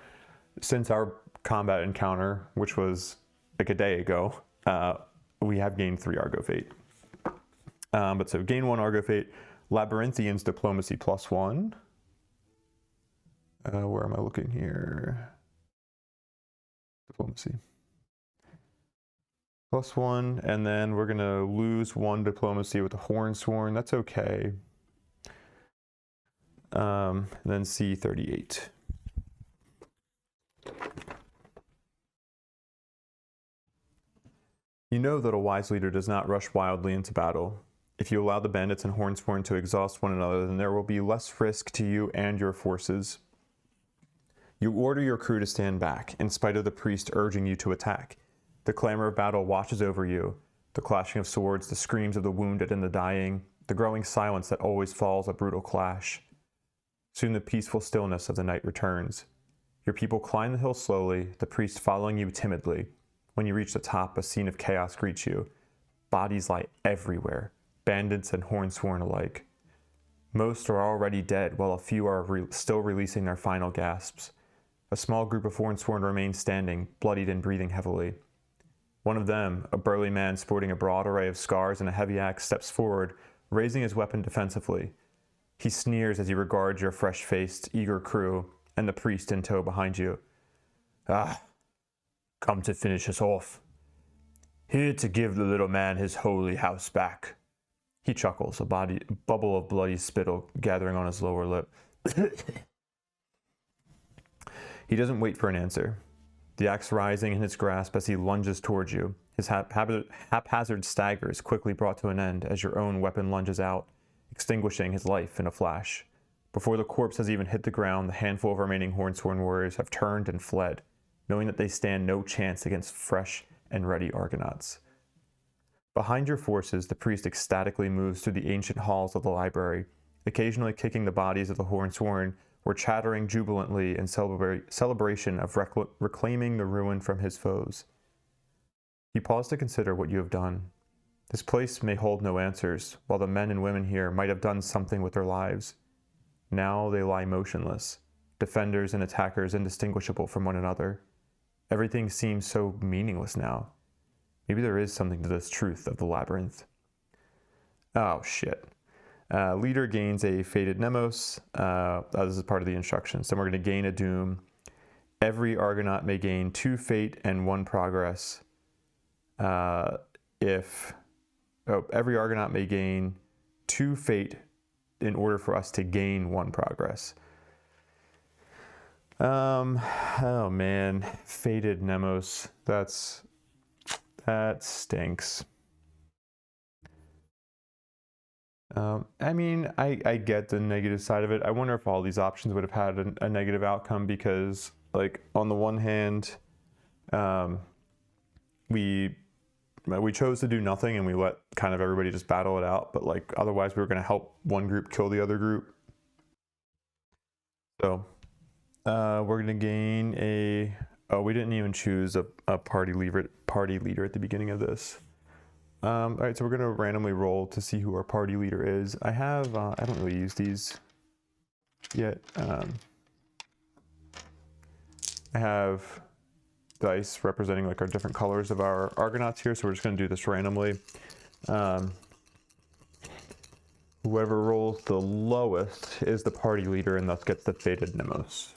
combat encounter, which was like a day ago, we have gained 3 Argo Fate. But so gain 1 Argo Fate, Labyrinthian's diplomacy +1. Where am I looking here? Diplomacy. +1, and then we're gonna lose 1 diplomacy with the Hornsworn. That's okay. And then C38. You know that a wise leader does not rush wildly into battle. If you allow the bandits and Hornsworn to exhaust one another, then there will be less risk to you and your forces. You order your crew to stand back, in spite of the priest urging you to attack. The clamor of battle washes over you, the clashing of swords, the screams of the wounded and the dying, the growing silence that always follows a brutal clash. Soon the peaceful stillness of the night returns. Your people climb the hill slowly, the priest following you timidly. When you reach the top, a scene of chaos greets you. Bodies lie everywhere, bandits and Hornsworn alike. Most are already dead, while a few are still releasing their final gasps. A small group of Hornsworn remain standing, bloodied and breathing heavily. One of them, a burly man sporting a broad array of scars and a heavy axe, steps forward, raising his weapon defensively. He sneers as he regards your fresh-faced, eager crew and the priest in tow behind you. Ah, come to finish us off. Here to give the little man his holy house back. He chuckles, a bubble of bloody spittle gathering on his lower lip. He doesn't wait for an answer. The axe rising in his grasp as he lunges towards you. His haphazard stagger is quickly brought to an end as your own weapon lunges out, extinguishing his life in a flash. Before the corpse has even hit the ground, the handful of remaining Hornsworn warriors have turned and fled, knowing that they stand no chance against fresh and ready Argonauts. Behind your forces, the priest ecstatically moves through the ancient halls of the library, occasionally kicking the bodies of the Hornsworn or chattering jubilantly in celebration of reclaiming the ruin from his foes. You pause to consider what you have done. This place may hold no answers, while the men and women here might have done something with their lives. Now they lie motionless, defenders and attackers indistinguishable from one another. Everything seems so meaningless now. Maybe there is something to this truth of the labyrinth. Oh, shit. Leader gains a Fated Nemos. This is part of the instructions. Then we're going to gain a Doom. Every Argonaut may gain 2 Fate and 1 Progress. Every Argonaut may gain 2 Fate in order for us to gain 1 Progress. Oh man, Fated Nemos. That stinks. I mean, I get the negative side of it. I wonder if all these options would have had a negative outcome because, like, on the one hand, we chose to do nothing and we let kind of everybody just battle it out. But, like, otherwise we were going to help one group kill the other group. So, we're gonna gain a. Oh, we didn't even choose a party leader at the beginning of this. All right, so we're gonna randomly roll to see who our party leader is. I have. I don't really use these yet. I have dice representing like our different colors of our Argonauts here, so we're just gonna do this randomly. Whoever rolls the lowest is the party leader and thus gets the Fated Nemos.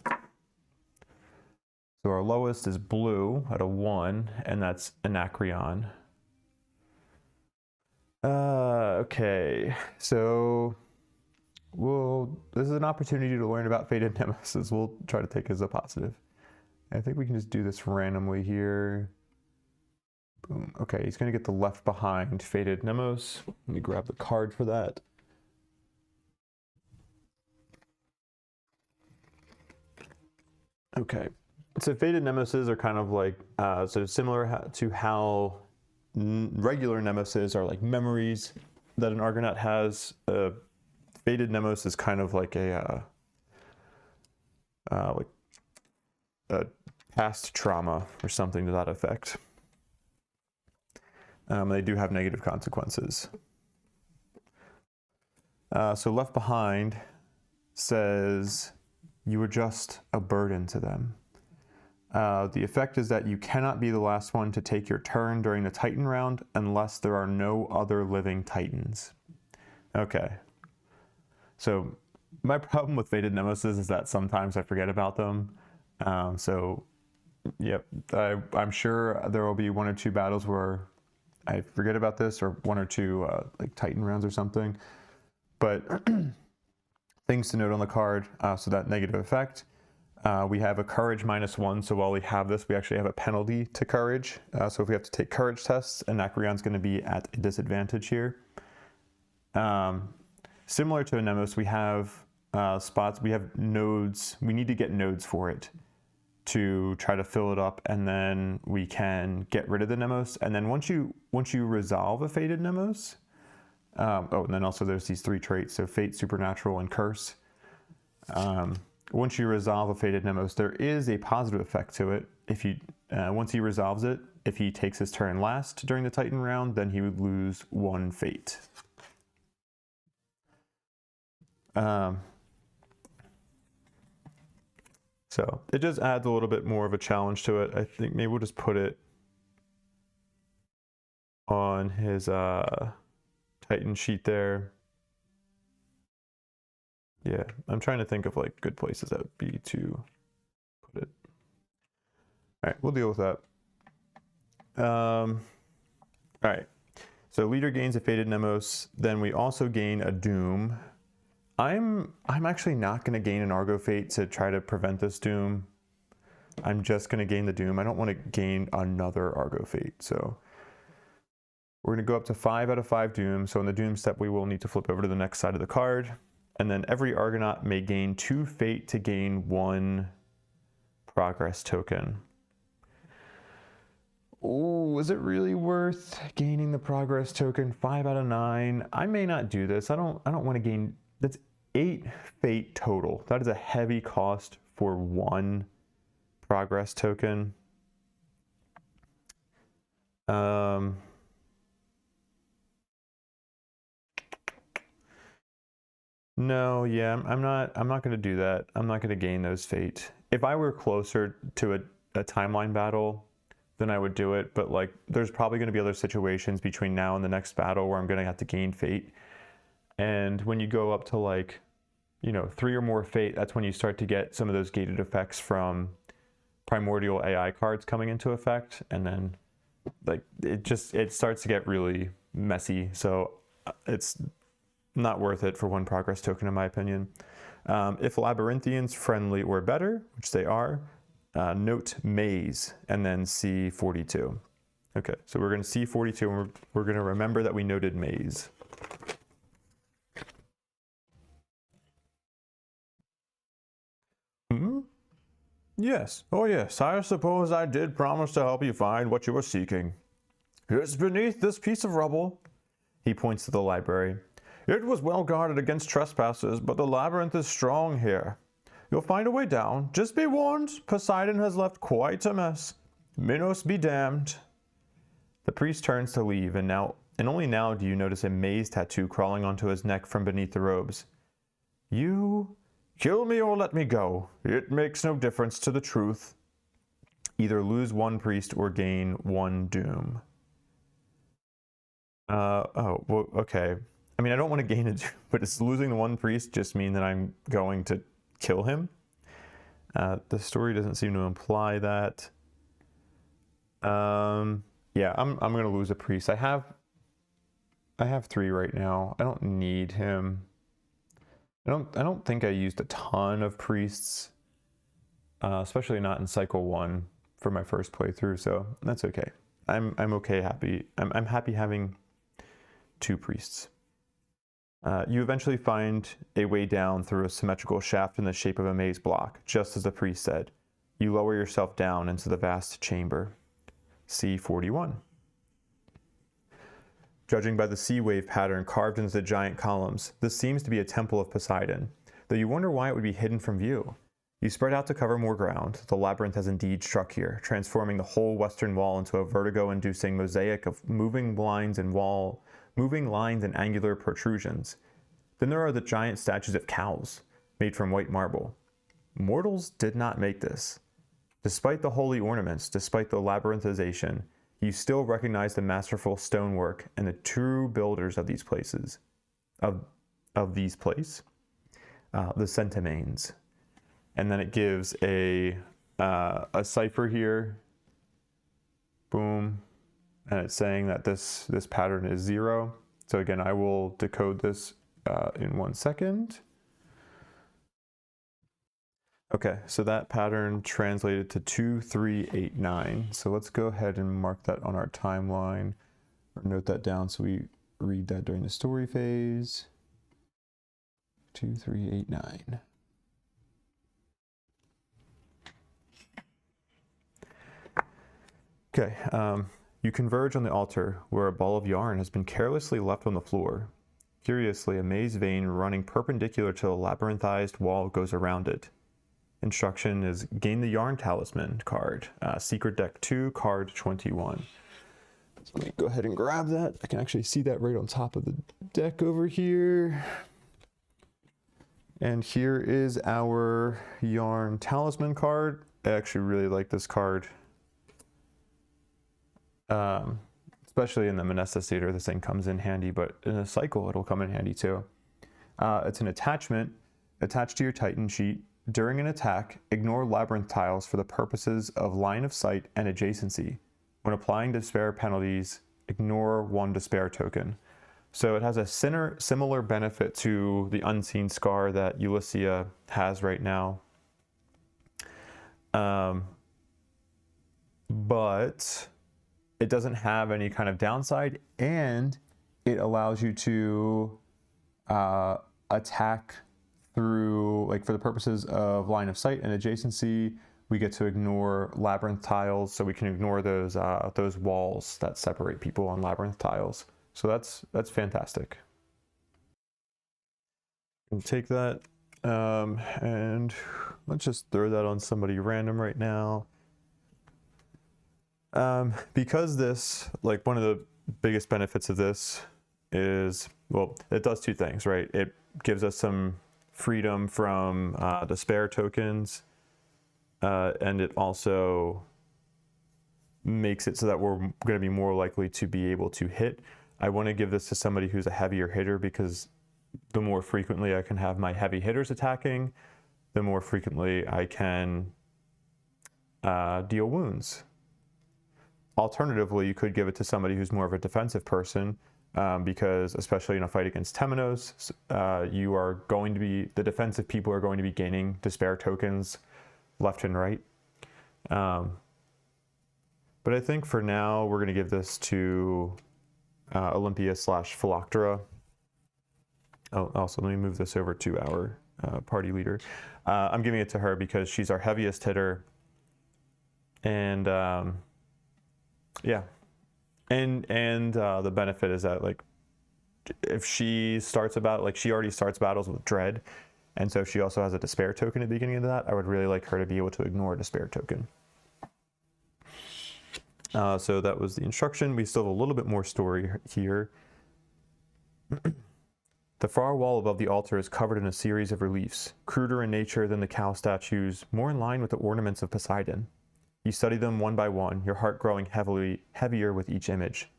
So our lowest is blue at a 1, and that's Anacreon. Okay, so this is an opportunity to learn about Fated Nemesis. We'll try to take it as a positive. I think we can just do this randomly here. Boom. Okay, he's gonna get the left behind Fated Nemos. Let me grab the card for that. Okay, so Fated Nemesis are kind of like, so similar to how regular Nemesis are like memories that an Argonaut has. Fated Nemos is kind of like a past trauma or something to that effect. They do have negative consequences. So Left Behind says, you are just a burden to them. The effect is that you cannot be the last one to take your turn during the Titan round unless there are no other living Titans. Okay. So my problem with Fated Nemesis is that sometimes I forget about them. Yep, I'm sure there will be 1 or 2 battles where I forget about this, or 1 or 2 like Titan rounds or something. But things to note on the card, so that negative effect. We have a courage -1, so while we have this, we actually have a penalty to courage. So if we have to take courage tests, Anacreon's going to be at a disadvantage here. Similar to a Nemos, we have spots, we have nodes, we need to get nodes for it to try to fill it up, and then we can get rid of the Nemos. And then once you resolve a Fated Nemos, and then also there's these 3 traits, so Fate, Supernatural, and Curse. Once you resolve a Fated Nemos, there is a positive effect to it. If you once he resolves it, if he takes his turn last during the Titan round, then he would lose 1 Fate. So it just adds a little bit more of a challenge to it. I think maybe we'll just put it on his Titan sheet there. Yeah, I'm trying to think of like good places that would be to put it. All right, we'll deal with that. All right, so leader gains a Fated Nemos. Then we also gain a Doom. I'm actually not going to gain an Argo Fate to try to prevent this Doom. I'm just going to gain the Doom. I don't want to gain another Argo Fate. So we're going to go up to 5 out of 5 Doom. So in the Doom step, we will need to flip over to the next side of the card. And then every Argonaut may gain 2 Fate to gain 1 progress token. Oh, is it really worth gaining the progress token? 5 out of 9. I may not do this. I don't want to gain. That's 8 Fate total. That is a heavy cost for 1 progress token. No, yeah, I'm not going to do that. I'm not going to gain those Fate. If I were closer to a timeline battle, then I would do it. But like, there's probably going to be other situations between now and the next battle where I'm going to have to gain Fate. And when you go up to like, 3 or more Fate, that's when you start to get some of those gated effects from primordial AI cards coming into effect. And then like, it starts to get really messy. So it's not worth it for 1 progress token, in my opinion. If Labyrinthians friendly or better, which they are, note Maze and then C42. Okay, so we're going to C42 and we're going to remember that we noted Maze. Yes. Oh, yes. I suppose I did promise to help you find what you were seeking. It's beneath this piece of rubble. He points to the library. It was well guarded against trespassers, but the labyrinth is strong here. You'll find a way down. Just be warned, Poseidon has left quite a mess. Minos be damned. The priest turns to leave, and only now do you notice a maze tattoo crawling onto his neck from beneath the robes. You kill me or let me go. It makes no difference to the truth. Either lose one priest or gain one doom. Oh, well, okay. I mean, I don't want to gain a doom, but does losing the one priest just mean that I'm going to kill him? The story doesn't seem to imply that. Yeah, I'm gonna lose a priest. I have 3 right now. I don't need him. I don't think I used a ton of priests, especially not in cycle 1 for my first playthrough. So that's okay. I'm okay. I'm happy having 2 priests. You eventually find a way down through a symmetrical shaft in the shape of a maze block, just as the priest said. You lower yourself down into the vast chamber. C41. Judging by the sea wave pattern carved into the giant columns, this seems to be a temple of Poseidon, though you wonder why it would be hidden from view. You spread out to cover more ground. The labyrinth has indeed struck here, transforming the whole western wall into a vertigo-inducing mosaic of moving lines and angular protrusions. Then there are the giant statues of cows, made from white marble. Mortals did not make this. Despite the holy ornaments, despite the labyrinthization, you still recognize the masterful stonework and the true builders of these places. The Centimanes. And then it gives a cipher here. Boom. And it's saying that this pattern is 0. So again, I will decode this in 1 second. Okay, so that pattern translated to 2389. So let's go ahead and mark that on our timeline, or note that down so we read that during the story phase. 2389. Okay, you converge on the altar where a ball of yarn has been carelessly left on the floor. Curiously, a maze vein running perpendicular to the labyrinthized wall goes around it. Instruction is gain the yarn talisman card, secret deck 2, card 21. So let me go ahead and grab that. I can actually see that right on top of the deck over here. And here is our yarn talisman card. I actually really like this card. Especially in the Manessa Theater, this thing comes in handy, but in a cycle, it'll come in handy too. It's an attachment attached to your Titan sheet. During an attack, ignore labyrinth tiles for the purposes of line of sight and adjacency. When applying despair penalties, ignore 1 despair token. So it has a similar benefit to the unseen scar that Ulyssia has right now. But it doesn't have any kind of downside, and it allows you to attack through, like, for the purposes of line of sight and adjacency, we get to ignore labyrinth tiles, so we can ignore those walls that separate people on labyrinth tiles. So that's fantastic. We'll take that and let's just throw that on somebody random right now. Because this, like, one of the biggest benefits of this is, well, it does 2 things, right? It gives us some freedom from despair tokens, and it also makes it so that we're going to be more likely to be able to hit. I want to give this to somebody who's a heavier hitter, because the more frequently I can have my heavy hitters attacking, the more frequently I can deal wounds. Alternatively, you could give it to somebody who's more of a defensive person, because especially in a fight against Temenos, the defensive people are going to be gaining despair tokens left and right. But I think for now, we're going to give this to Olympia/Phylactera. Oh, also, let me move this over to our party leader. I'm giving it to her because she's our heaviest hitter. And yeah. And the benefit is that, like, if she starts about, like, she already starts battles with dread, And so if she also has a despair token at the beginning of that, I would really like her to be able to ignore a despair token. So that was the instruction. We still have a little bit more story here. The far wall above the altar is covered in a series of reliefs, cruder in nature than the cow statues, more in line with the ornaments of Poseidon. You study them one by one, your heart growing heavier with each image.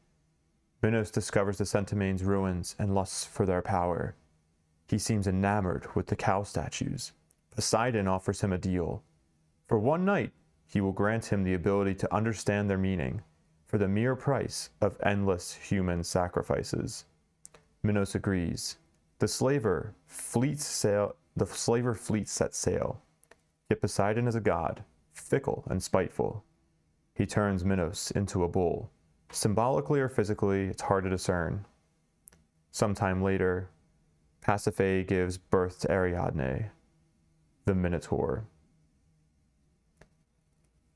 Minos discovers the Centimane's ruins and lusts for their power. He seems enamored with the cow statues. Poseidon offers him a deal. For one night, he will grant him the ability to understand their meaning, for the mere price of endless human sacrifices. Minos agrees. The slaver fleet sets sail. Yet Poseidon is a god, fickle and spiteful. He turns Minos into a bull. Symbolically or physically, it's hard to discern. Sometime later, Pasiphae gives birth to Ariadne, the Minotaur.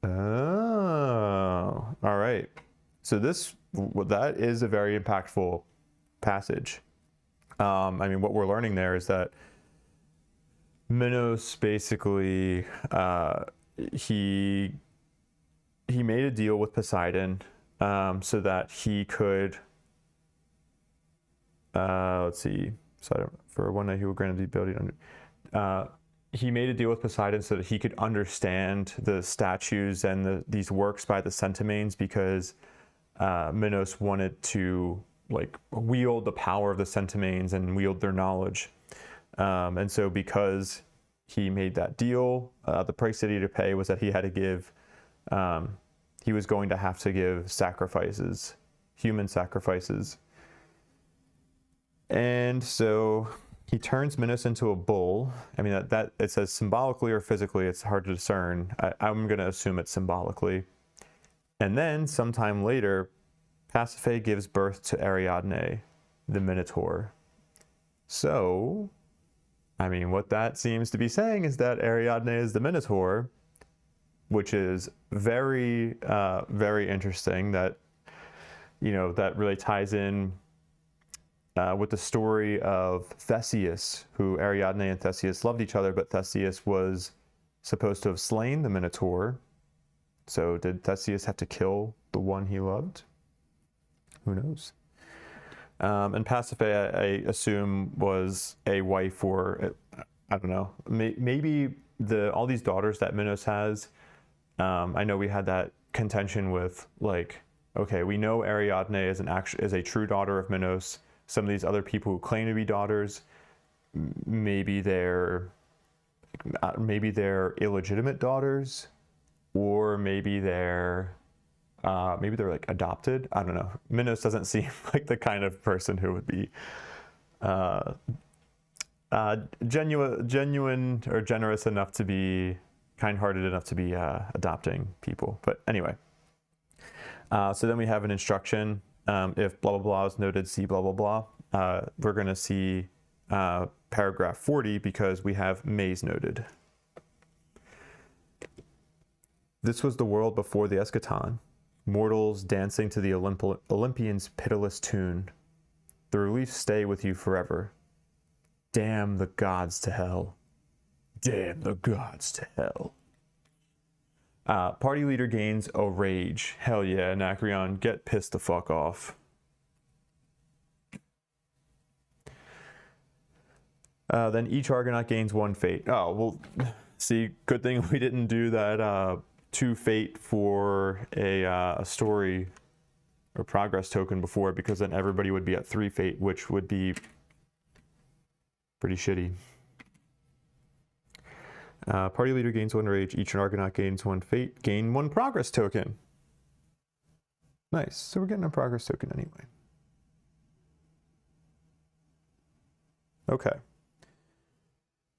Oh, all right. So that is a very impactful passage. I mean, what we're learning there is that Minos basically, he made a deal with Poseidon so that he could, let's see, so for one night he will grant the ability to he made a deal with Poseidon so that he could understand the statues and these works by the Centimanes, because Minos wanted to like wield the power of the Centimanes and wield their knowledge. And so because he made that deal, the price that he had to pay was that he had to give, he was going to have to give sacrifices, human sacrifices. And so he turns Minos into a bull. I mean, that it says symbolically or physically, it's hard to discern. I'm going to assume it's symbolically. And then sometime later, Pasiphae gives birth to Ariadne, the Minotaur. So, I mean, what that seems to be saying is that Ariadne is the Minotaur, which is very, very interesting. That, you know, that really ties in with the story of Theseus, who Ariadne and Theseus loved each other, but Theseus was supposed to have slain the Minotaur. So did Theseus have to kill the one he loved? Who knows? And Pasiphae, I assume, was a wife, or I don't know, maybe all these daughters that Minos has. I know we had that contention with, like, okay, we know Ariadne is a true daughter of Minos. Some of these other people who claim to be daughters, maybe they're illegitimate daughters, or maybe they're like adopted. I don't know. Minos doesn't seem like the kind of person who would be genuine or generous enough to be kind-hearted enough to be adopting people. But anyway, so then we have an instruction. If blah, blah, blah is noted, see blah, blah, blah. We're going to see paragraph 40 because we have maze noted. This was the world before the eschaton. Mortals dancing to the Olympians' pitiless tune. The reliefs stay with you forever. Damn the gods to hell. Damn the gods to hell. Party leader gains a rage. Hell yeah, Anacreon, get pissed the fuck off. Then each Argonaut gains 1 fate. Oh, well, see, good thing we didn't do that 2 fate for a story or progress token before, because then everybody would be at 3 fate, which would be pretty shitty. Party leader gains 1 rage. Each Argonaut gains 1 fate. Gain 1 progress token. Nice. So we're getting a progress token anyway. Okay.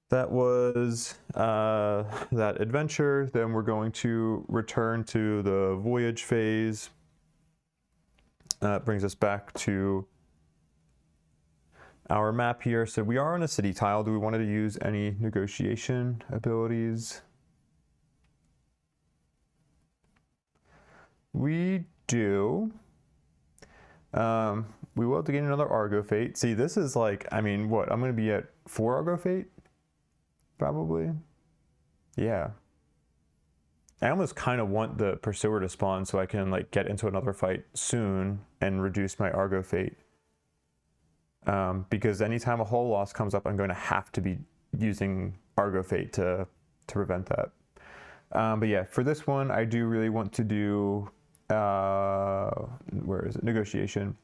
That was that adventure. Then we're going to return to the voyage phase. Brings us back to our map here. So we are on a city tile. Do we want to use any negotiation abilities? We do. We will have to gain another Argo Fate. See, this is like, I mean, what? I'm going to be at 4 Argo Fate? probably. Yeah. I almost kind of want the Pursuer to spawn so I can like get into another fight soon and reduce my Argo Fate. Because anytime a hull loss comes up, I'm going to have to be using Argo Fate to prevent that. But yeah, for this one, I do really want to do, where is it? Negotiation.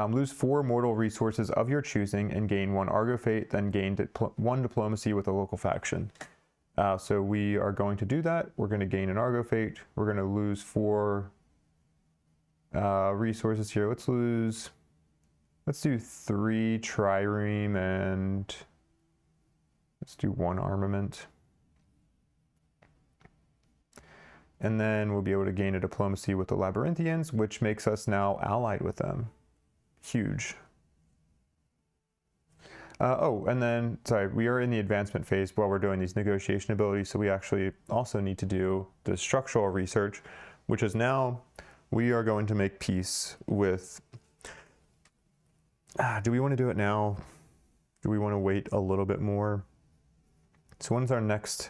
Lose 4 mortal resources of your choosing and gain 1 Argo Fate, then gain 1 diplomacy with a local faction. So we are going to do that. We're going to gain an Argo Fate. We're going to lose 4 resources here. Let's do 3 trireme and let's do 1 armament. And then we'll be able to gain a diplomacy with the Labyrinthians, which makes us now allied with them. Huge. Oh, and then, sorry, we are in the advancement phase while we're doing these negotiation abilities, so we actually also need to do the structural research, which is now, we are going to make peace with, do we want to do it now? Do we want to wait a little bit more? So when's our next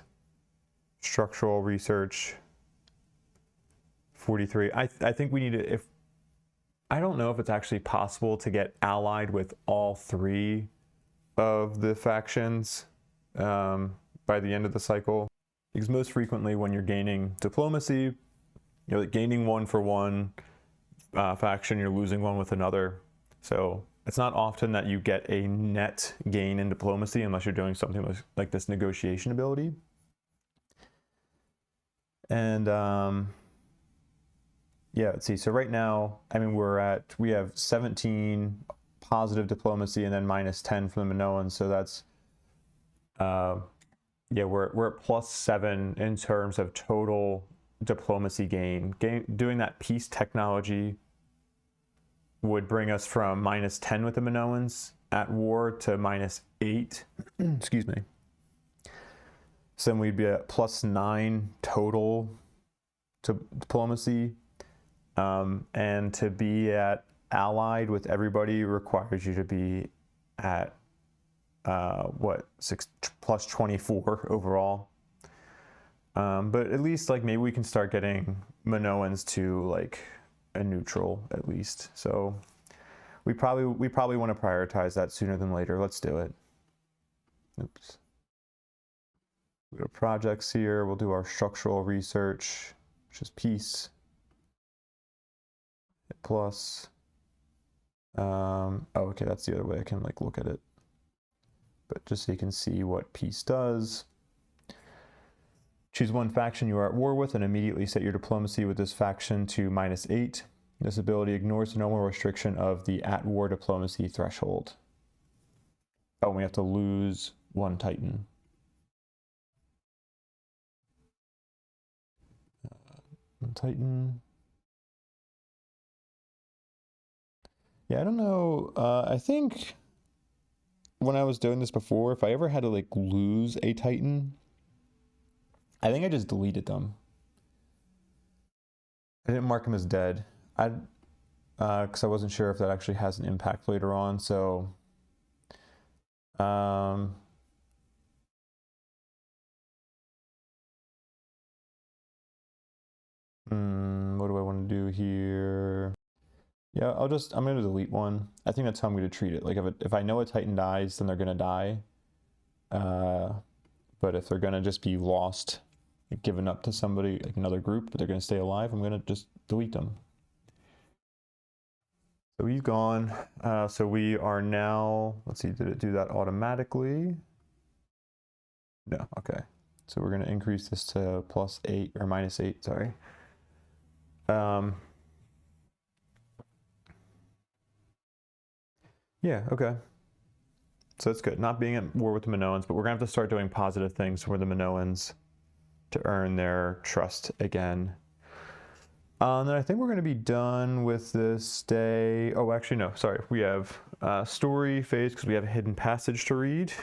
structural research? 43. I think we need to, I don't know if it's actually possible to get allied with all 3 of the factions by the end of the cycle, because most frequently when you're gaining diplomacy, you're gaining 1 for one faction, you're losing 1 with another. So it's not often that you get a net gain in diplomacy unless you're doing something like this negotiation ability. And yeah, let's see. So right now, I mean, we have 17 positive diplomacy and then -10 from the Minoans. So that's, yeah, we're at +7 in terms of total diplomacy gain. Doing that peace technology would bring us from -10 with the Minoans at war to -8. Excuse me. So then we'd be at +9 total to diplomacy. And to be at allied with everybody requires you to be at what, 6 plus 24 overall. But at least like maybe we can start getting Minoans to like a neutral at least. So we probably want to prioritize that sooner than later. Let's do it. Oops. We go to projects here. We'll do our structural research, which is peace. Plus, oh, okay, that's the other way I can like look at it. But just so you can see what peace does. Choose 1 faction you are at war with and immediately set your diplomacy with this faction to -8. This ability ignores the normal restriction of the at war diplomacy threshold. Oh, we have to lose 1 Titan. Titan. Yeah, I don't know. I think when I was doing this before, if I ever had to like lose a Titan, I think I just deleted them. I didn't mark them as dead. Because I wasn't sure if that actually has an impact later on. So, what do I want to do here? Yeah, I'm going to delete 1. I think that's how I'm going to treat it. Like if I know a Titan dies, then they're going to die. But if they're going to just be lost, like given up to somebody, like another group, but they're going to stay alive, I'm going to just delete them. So he's gone. So we are now, let's see, did it do that automatically? No, okay. So we're going to increase this to +8 or -8, sorry. Yeah, okay. So that's good. Not being at war with the Minoans, but we're going to have to start doing positive things for the Minoans to earn their trust again. And then I think we're going to be done with this day. Oh, actually, no, sorry. We have story phase because we have a hidden passage to read.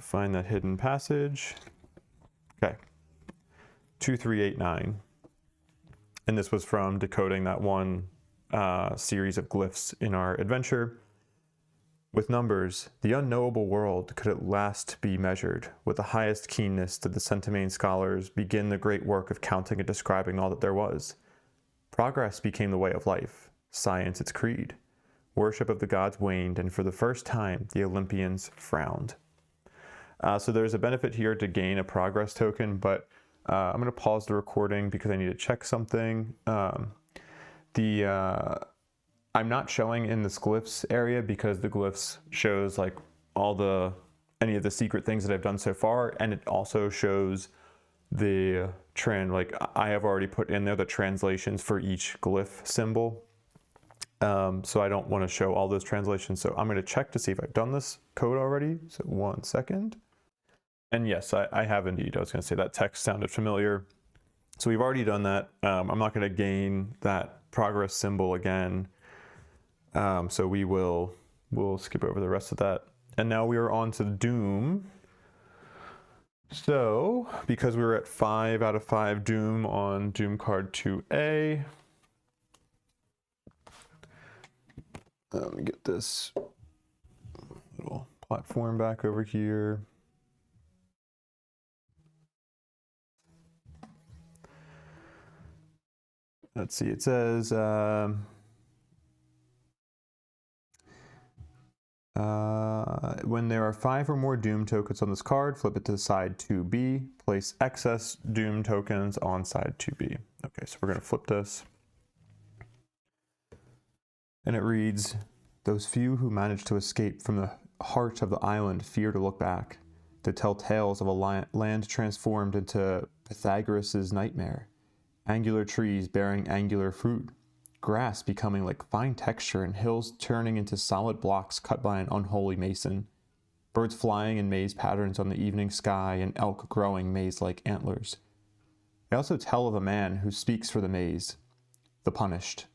Find that hidden passage. Okay. 2389. And this was from decoding that one series of glyphs in our adventure. With numbers, the unknowable world could at last be measured. With the highest keenness did the Centamin scholars begin the great work of counting and describing all that there was. Progress became the way of life, science its creed. Worship of the gods waned, and for the first time, the Olympians frowned. So there's a benefit here to gain a progress token, but I'm going to pause the recording because I need to check something. I'm not showing in this glyphs area because the glyphs shows like any of the secret things that I've done so far, and it also shows the trend. Like I have already put in there the translations for each glyph symbol. So I don't want to show all those translations. So I'm going to check to see if I've done this code already. So 1 second. And yes, I have indeed. I was going to say that text sounded familiar. So we've already done that. I'm not going to gain that progress symbol again. So we'll skip over the rest of that. And now we are on to Doom. So because we were at 5 out of 5 Doom on Doom card 2A, let me get this little platform back over here. Let's see, it says, when there are 5 or more Doom tokens on this card, flip it to side 2B. Place excess Doom tokens on side 2B. Okay, so we're going to flip this. And it reads, those few who managed to escape from the heart of the island fear to look back, to tell tales of a land transformed into Pythagoras' nightmare. Angular trees bearing angular fruit, grass becoming like fine texture and hills turning into solid blocks cut by an unholy mason, birds flying in maze patterns on the evening sky and elk growing maze-like antlers. They also tell of a man who speaks for the maze, the punished.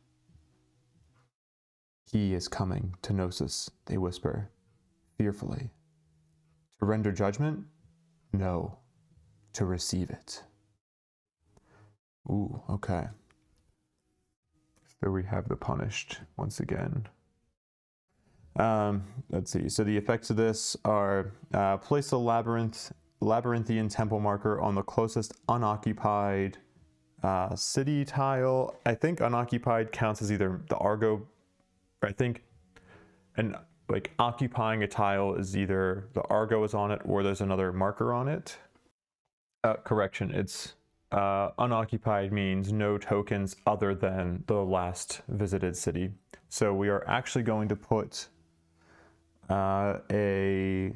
He is coming to Gnosis, they whisper, fearfully. To render judgment? No, to receive it. Ooh, okay. So we have the punished once again. Let's see. So the effects of this are place a labyrinthian temple marker on the closest unoccupied city tile. I think unoccupied counts as either the Argo, or I think, and like occupying a tile is either the Argo is on it or there's another marker on it. Correction, it's unoccupied means no tokens other than the last visited city. So we are actually going to put a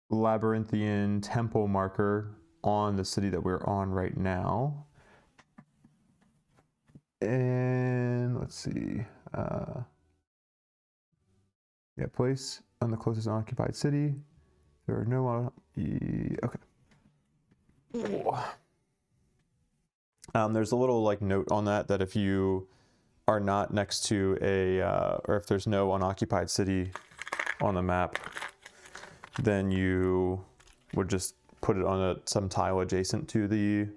labyrinthian temple marker on the city that we're on right now. And let's see. Yeah, place on the closest unoccupied city. There are no okay. There's a little like note on that if you are not next to a or if there's no unoccupied city on the map, then you would just put it on some tile adjacent to the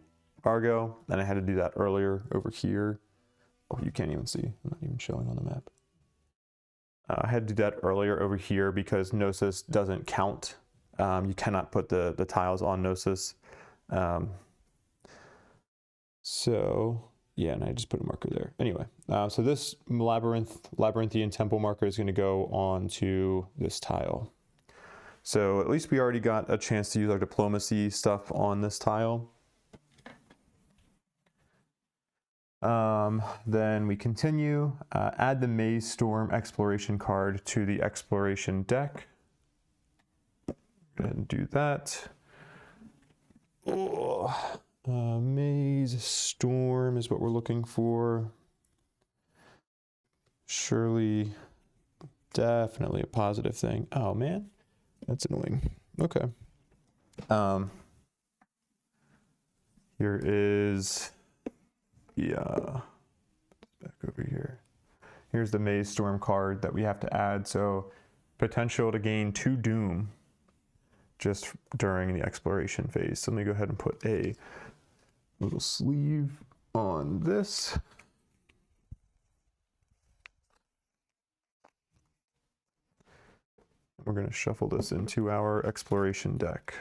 Argo. And I had to do that earlier over here. Oh, you can't even see. I'm not even showing on the map. I had to do that earlier over here because Gnosis doesn't count. You cannot put the tiles on Gnosis. So yeah, and I just put a marker there. Anyway, so this labyrinthian temple marker is going to go on to this tile. So at least we already got a chance to use our diplomacy stuff on this tile. Then we continue, add the Maze Storm exploration card to the exploration deck. Go ahead and do that. Oh, Maze Storm is what we're looking for. Surely, definitely a positive thing. Oh man, that's annoying. Okay. Here is, yeah, back over here. Here's the Maze Storm card that we have to add. So potential to gain 2 Doom just during the exploration phase. So let me go ahead and put a little sleeve on this. We're going to shuffle this into our exploration deck.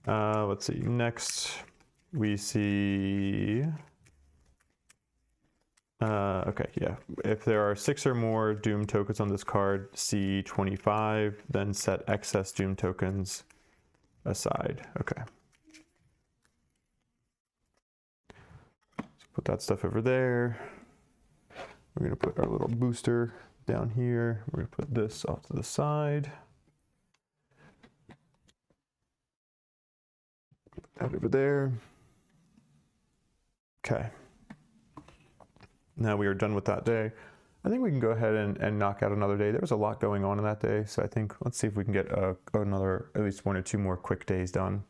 Let's see. Next, we see. Okay, yeah. If there are 6 or more Doom tokens on this card, see 25, then set excess Doom tokens aside. Okay. So put that stuff over there. We're going to put our little booster down here. We're going to put this off to the side. Put that over there. Okay. Now we are done with that day. I think we can go ahead and knock out another day. There was a lot going on in that day, so I think let's see if we can get another, at least 1 or 2 more quick days done.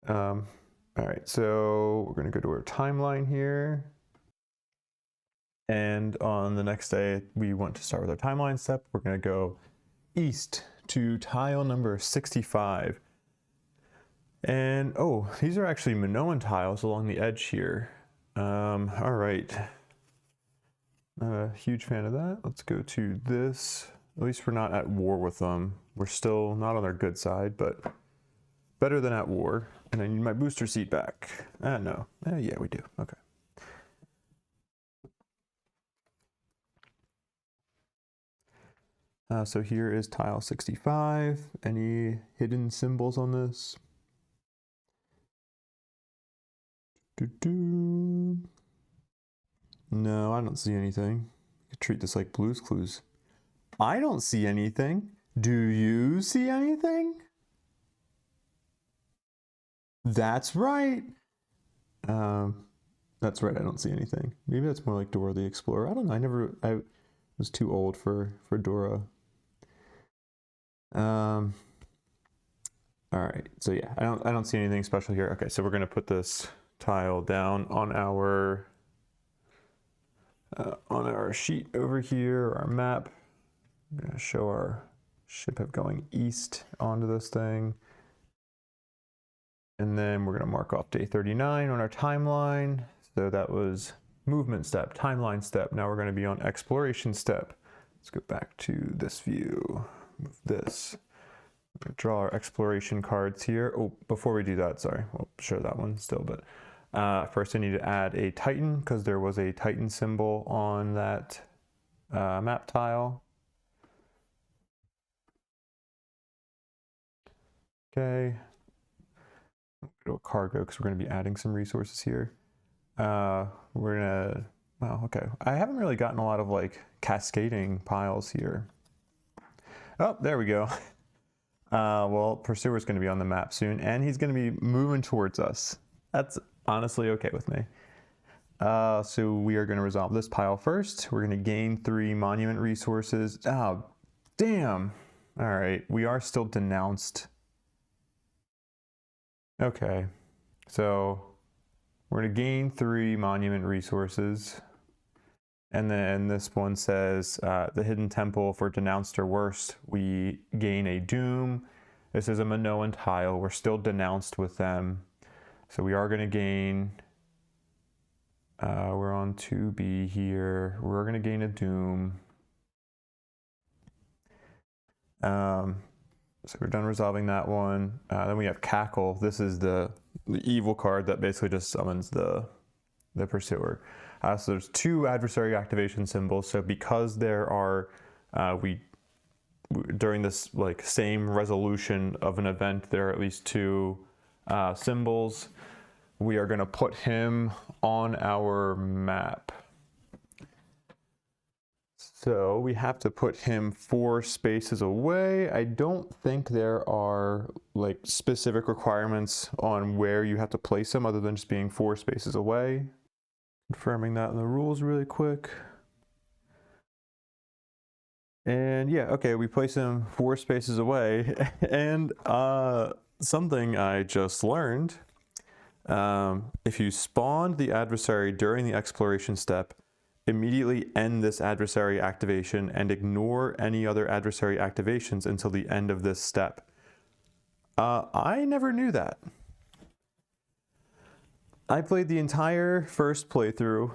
All right, so we're going to go to our timeline here. And on the next day, we want to start with our timeline step. We're going to go east to tile number 65. And oh, these are actually Minoan tiles along the edge here. All right. Huge fan of that. Let's go to this. At least we're not at war with them. We're still not on their good side, but better than at war. And I need my booster seat back. No. Yeah, we do. Okay. So here is tile 65. Any hidden symbols on this? No, I don't see anything. I could treat this like Blue's Clues. I don't see anything. Do you see anything? That's right. That's right, I don't see anything. Maybe that's more like Dora the Explorer. I don't know. I was too old for Dora. All right. So yeah, I don't see anything special here. Okay, so we're gonna put this tile down on our sheet over here, our map. I'm gonna show our ship going east onto this thing. And then we're gonna mark off day 39 on our timeline. So that was movement step, timeline step. Now we're gonna be on exploration step. Let's go back to this view, move this. We're gonna draw our exploration cards here. Oh, before we do that, sorry, we'll show that one still, but first I need to add a Titan because there was a Titan symbol on that map tile. Okay. Go to a cargo because we're going to be adding some resources here. We're gonna, well, okay. I haven't really gotten a lot of like cascading piles here. Oh, there we go. Well, Pursuer's going to be on the map soon, and he's going to be moving towards us. That's honestly okay with me. So we are going to resolve this pile first. We're going to gain 3 monument resources. Oh, damn. All right, we are still denounced. Okay, so we're going to gain 3 monument resources. And then this one says, the hidden temple for denounced or worst, we gain a doom. This is a Minoan tile. We're still denounced with them. So we are going to gain, we're on 2B here. We're going to gain a doom. So we're done resolving that one. Then we have Cackle. This is the evil card that basically just summons the Pursuer. So there's 2 adversary activation symbols. So because there are, during this like same resolution of an event, there are at least 2 symbols. We are going to put him on our map. So we have to put him 4 spaces away. I don't think there are like specific requirements on where you have to place him other than just being 4 spaces away. Confirming that in the rules really quick. And yeah, okay, we place him 4 spaces away. And something I just learned, if you spawned the adversary during the exploration step, immediately end this adversary activation and ignore any other adversary activations until the end of this step. I never knew that. I played the entire first playthrough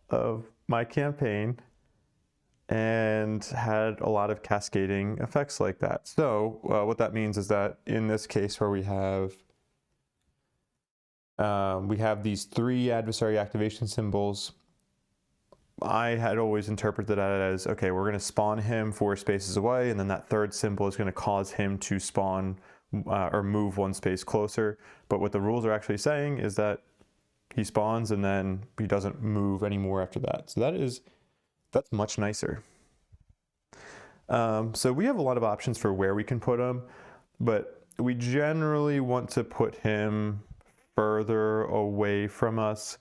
of my campaign and had a lot of cascading effects like that. So what that means is that in this case where we have these 3 adversary activation symbols, I had always interpreted that as, okay, we're going to spawn him 4 spaces away, and then that 3rd symbol is going to cause him to spawn or move 1 space closer. But what the rules are actually saying is that he spawns and then he doesn't move anymore after that. So that's much nicer. So we have a lot of options for where we can put him, but we generally want to put him further away from us.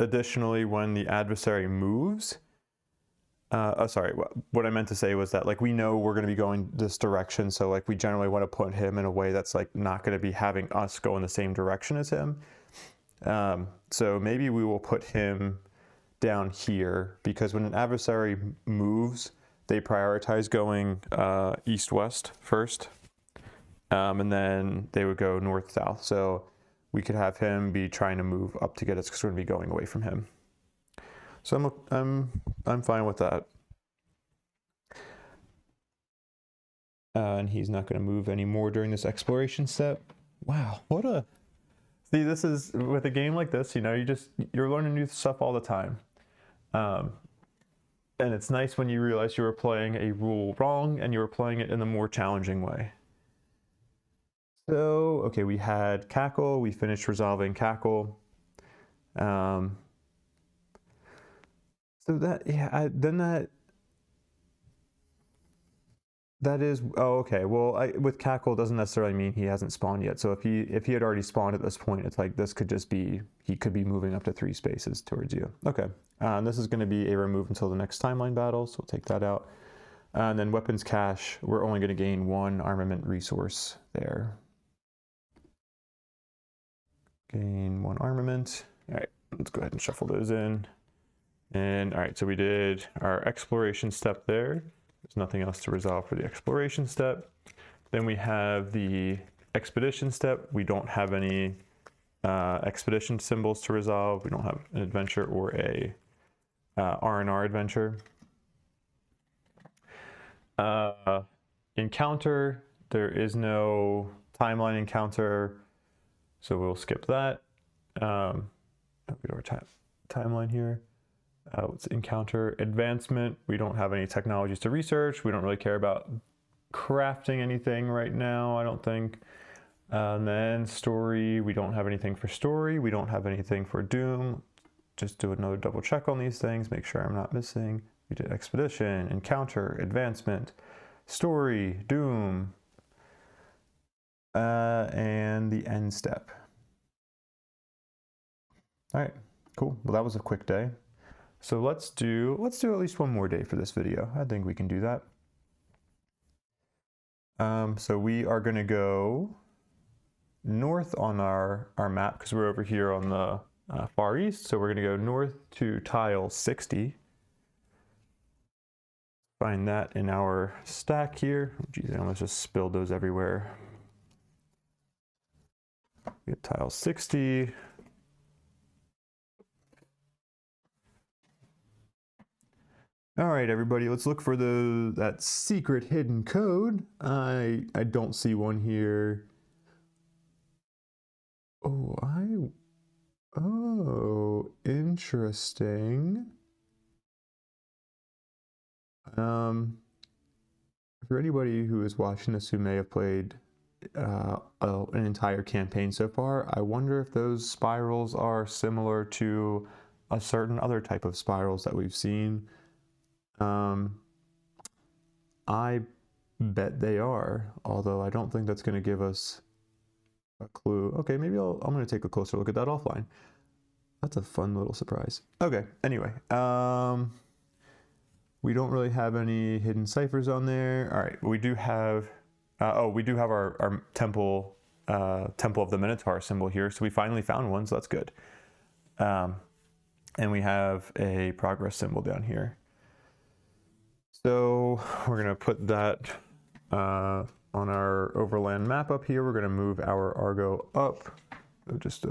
Additionally, when the adversary moves, sorry, what I meant to say was that, like, we know we're going to be going this direction, so like we generally want to put him in a way that's like not going to be having us go in the same direction as him. So maybe we will put him down here, because when an adversary moves, they prioritize going east-west first, and then they would go north-south. So we could have him be trying to move up to get us, because we're going to be going away from him. So I'm fine with that. And he's not going to move anymore during this exploration step. Wow, see, this is, with a game like this, you know, you're learning new stuff all the time. And it's nice when you realize you were playing a rule wrong and you were playing it in a more challenging way. So, okay, we had Cackle, we finished resolving Cackle. So that, yeah, that is, oh, okay, well, with Cackle doesn't necessarily mean he hasn't spawned yet. So if he had already spawned at this point, it's like, this could just be, he could be moving up to 3 spaces towards you. Okay, this is going to be a remove until the next timeline battle, so we'll take that out. And then weapons cache, we're only going to gain 1 armament resource there. Gain 1 armament. All right, let's go ahead and shuffle those in. And all right, so we did our exploration step there. There's nothing else to resolve for the exploration step. Then we have the expedition step. We don't have any expedition symbols to resolve. We don't have an adventure or a R&R adventure. Encounter, there is no timeline encounter, so we'll skip that. We go to our timeline here. Let's encounter advancement. We don't have any technologies to research. We don't really care about crafting anything right now, I don't think. And then story, we don't have anything for story. We don't have anything for doom. Just do another double check on these things, make sure I'm not missing. We did expedition, encounter, advancement, story, doom, and the end step. All right, cool. Well, that was a quick day. So let's do at least 1 more day for this video. I think we can do that. So we are going to go north on our map, because we're over here on the far east. So we're going to go north to tile 60. Find that in our stack here. Geez, I almost just spilled those everywhere. We have tile 60. All right, everybody, let's look for that secret hidden code. I don't see one here. Oh, interesting. For anybody who is watching this who may have played an entire campaign so far, I wonder if those spirals are similar to a certain other type of spirals that we've seen. I bet they are, although I don't think that's going to give us a clue. Okay, maybe I'm going to take a closer look at that offline. That's a fun little surprise. Okay, anyway, we don't really have any hidden ciphers on there. All right, we do have, we do have our temple of the Minotaur symbol here, so we finally found one, so that's good. And we have a progress symbol down here. So we're going to put that on our overland map up here. We're going to move our Argo up just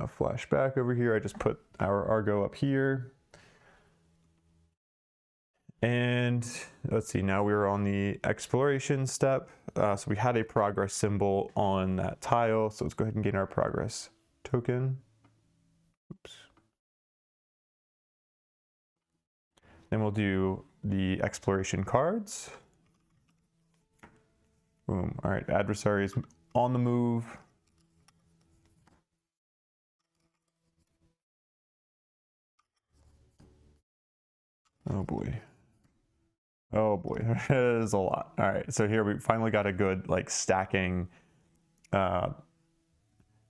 flash back over here. I just put our Argo up here. And let's see, now we're on the exploration step. So we had a progress symbol on that tile. So let's go ahead and gain our progress token. Oops. Then we'll do the exploration cards. Boom. All right, adversary is on the move. Oh boy. Oh boy, it is a lot. All right, so here we finally got a good like stacking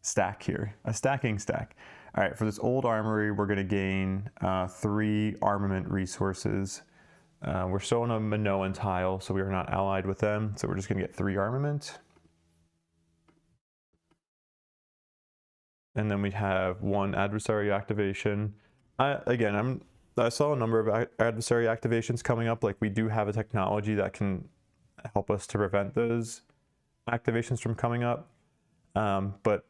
stack here, a stacking stack. All right, for this old armory, we're gonna gain 3 armament resources. We're still on a Minoan tile, so we are not allied with them. So we're just gonna get 3 armament. And then we have 1 adversary activation. I saw a number of adversary activations coming up. Like, we do have a technology that can help us to prevent those activations from coming up. But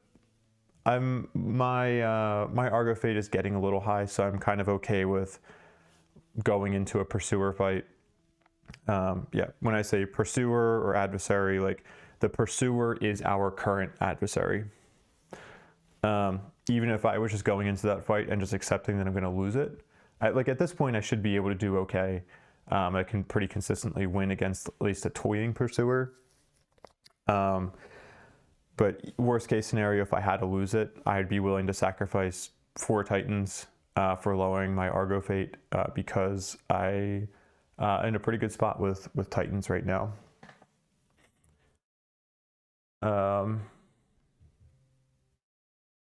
my Argo Fate is getting a little high, so I'm kind of okay with going into a pursuer fight. Yeah, when I say pursuer or adversary, like the pursuer is our current adversary. Even if I was just going into that fight and just accepting that I'm going to lose it, like at this point I should be able to do okay. I can pretty consistently win against at least a toying pursuer. But worst case scenario, if I had to lose it, I'd be willing to sacrifice 4 Titans for lowering my Argo Fate because I in a pretty good spot with Titans right now.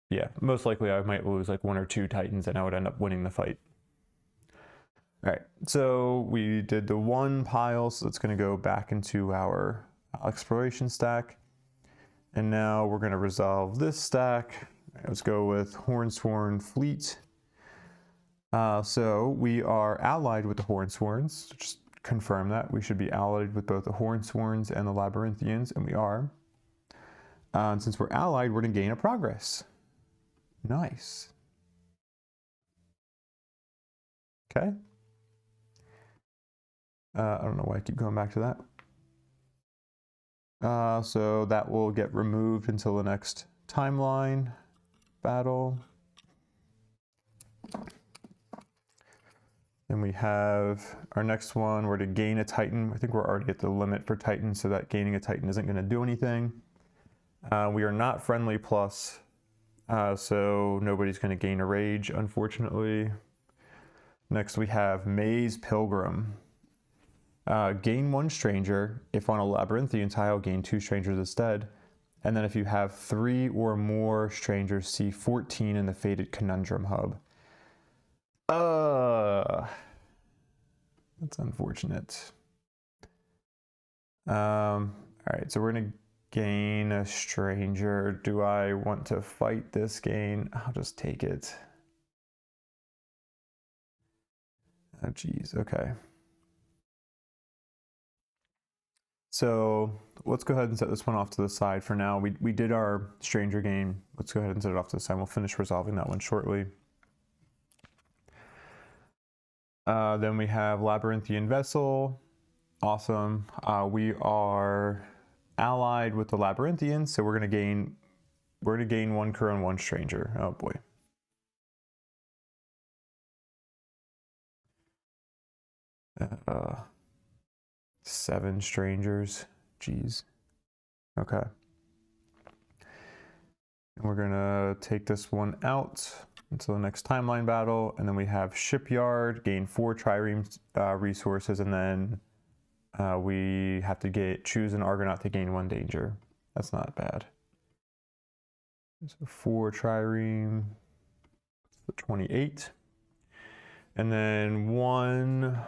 Yeah, most likely I might lose like 1 or 2 Titans and I would end up winning the fight. All right, so we did the 1 pile, so it's going to go back into our exploration stack. And now we're going to resolve this stack. Let's go with Hornsworn Fleet. So we are allied with the Hornsworns. Just confirm that. We should be allied with both the Hornsworns and the Labyrinthians, and we are. And since we're allied, we're going to gain a progress. Nice. Okay. I don't know why I keep going back to that. So that will get removed until the next timeline battle. Then we have our next one. We're to gain a Titan. I think we're already at the limit for Titan, so that gaining a Titan isn't going to do anything. We are not friendly plus, so nobody's going to gain a rage, unfortunately. Next we have Maze Pilgrim. Gain 1 stranger. If on a Labyrinthian tile, gain 2 strangers instead. And then if you have 3 or more strangers, see 14 in the Fated Conundrum hub. That's unfortunate. All right, so we're gonna gain a stranger. Do I want to fight this gain? I'll just take it. Oh, geez, okay. So let's go ahead and set this one off to the side for now. We did our stranger gain. Let's go ahead and set it off to the side. We'll finish resolving that one shortly. Then we have Labyrinthian Vessel. Awesome. We are allied with the Labyrinthians, so we're gonna gain 1 crew and 1 stranger. Oh boy. Uh, 7 strangers. Jeez. Okay. And we're gonna take this one out until the next timeline battle, and then we have Shipyard, gain 4 trireme resources, and then we have to choose an Argonaut to gain 1 danger. That's not bad. So 4 trireme, so 28, and then one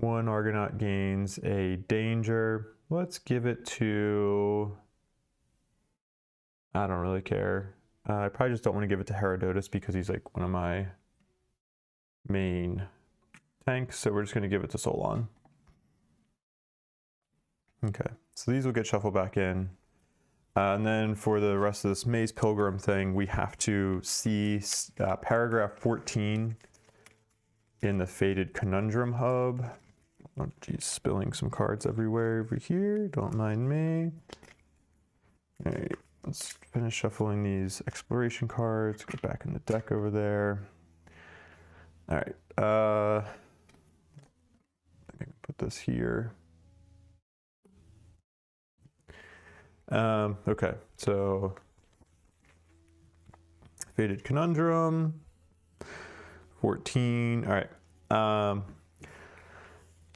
Argonaut gains a danger. Let's give it to, I don't really care. I probably just don't want to give it to Herodotus because he's like one of my main tanks, so we're just going to give it to Solon. Okay, so these will get shuffled back in. And then for the rest of this Maze Pilgrim thing, we have to see paragraph 14 in the Fated Conundrum Hub. Oh, geez, spilling some cards everywhere over here. Don't mind me. All right, let's finish shuffling these exploration cards. Go back in the deck over there. All right. I can put this here. Okay, so Fated Conundrum, 14. All right.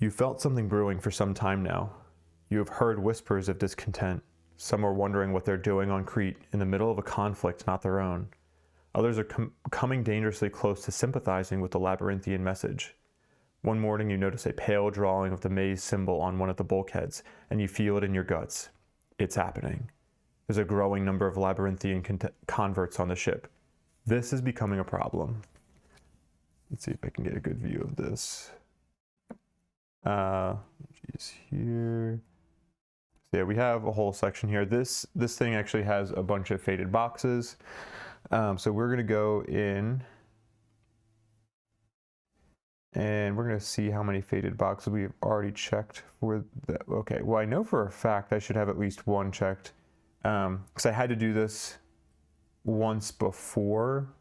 You felt something brewing for some time now. You have heard whispers of discontent. Some are wondering what they're doing on Crete in the middle of a conflict not their own. Others are coming dangerously close to sympathizing with the labyrinthian message. One morning you notice a pale drawing of the maze symbol on one of the bulkheads, and you feel it in your guts. It's happening. There's a growing number of labyrinthian converts on the ship. This is becoming a problem. Let's see if I can get a good view of this. Geez, here. So yeah, we have a whole section here. This thing actually has a bunch of faded boxes. So we're gonna go in and we're gonna see how many faded boxes we've already checked for the, okay, well I know for a fact I should have at least one checked, because I had to do this once before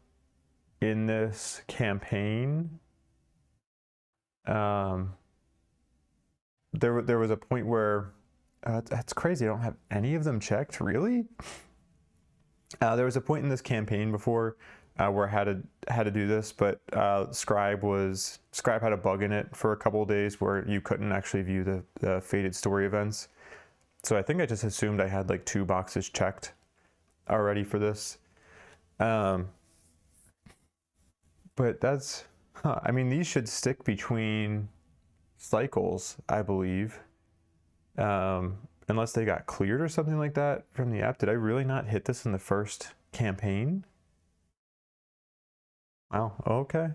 in this campaign. There was a point where, that's crazy, I don't have any of them checked, really? There was a point in this campaign before where I had to do this, but Scribe had a bug in it for a couple of days where you couldn't actually view the faded story events. So I think I just assumed I had like 2 boxes checked already for this. But that's, I mean, these should stick between cycles, I believe. Unless they got cleared or something like that from the app. Did I really not hit this in the first campaign? Wow, okay.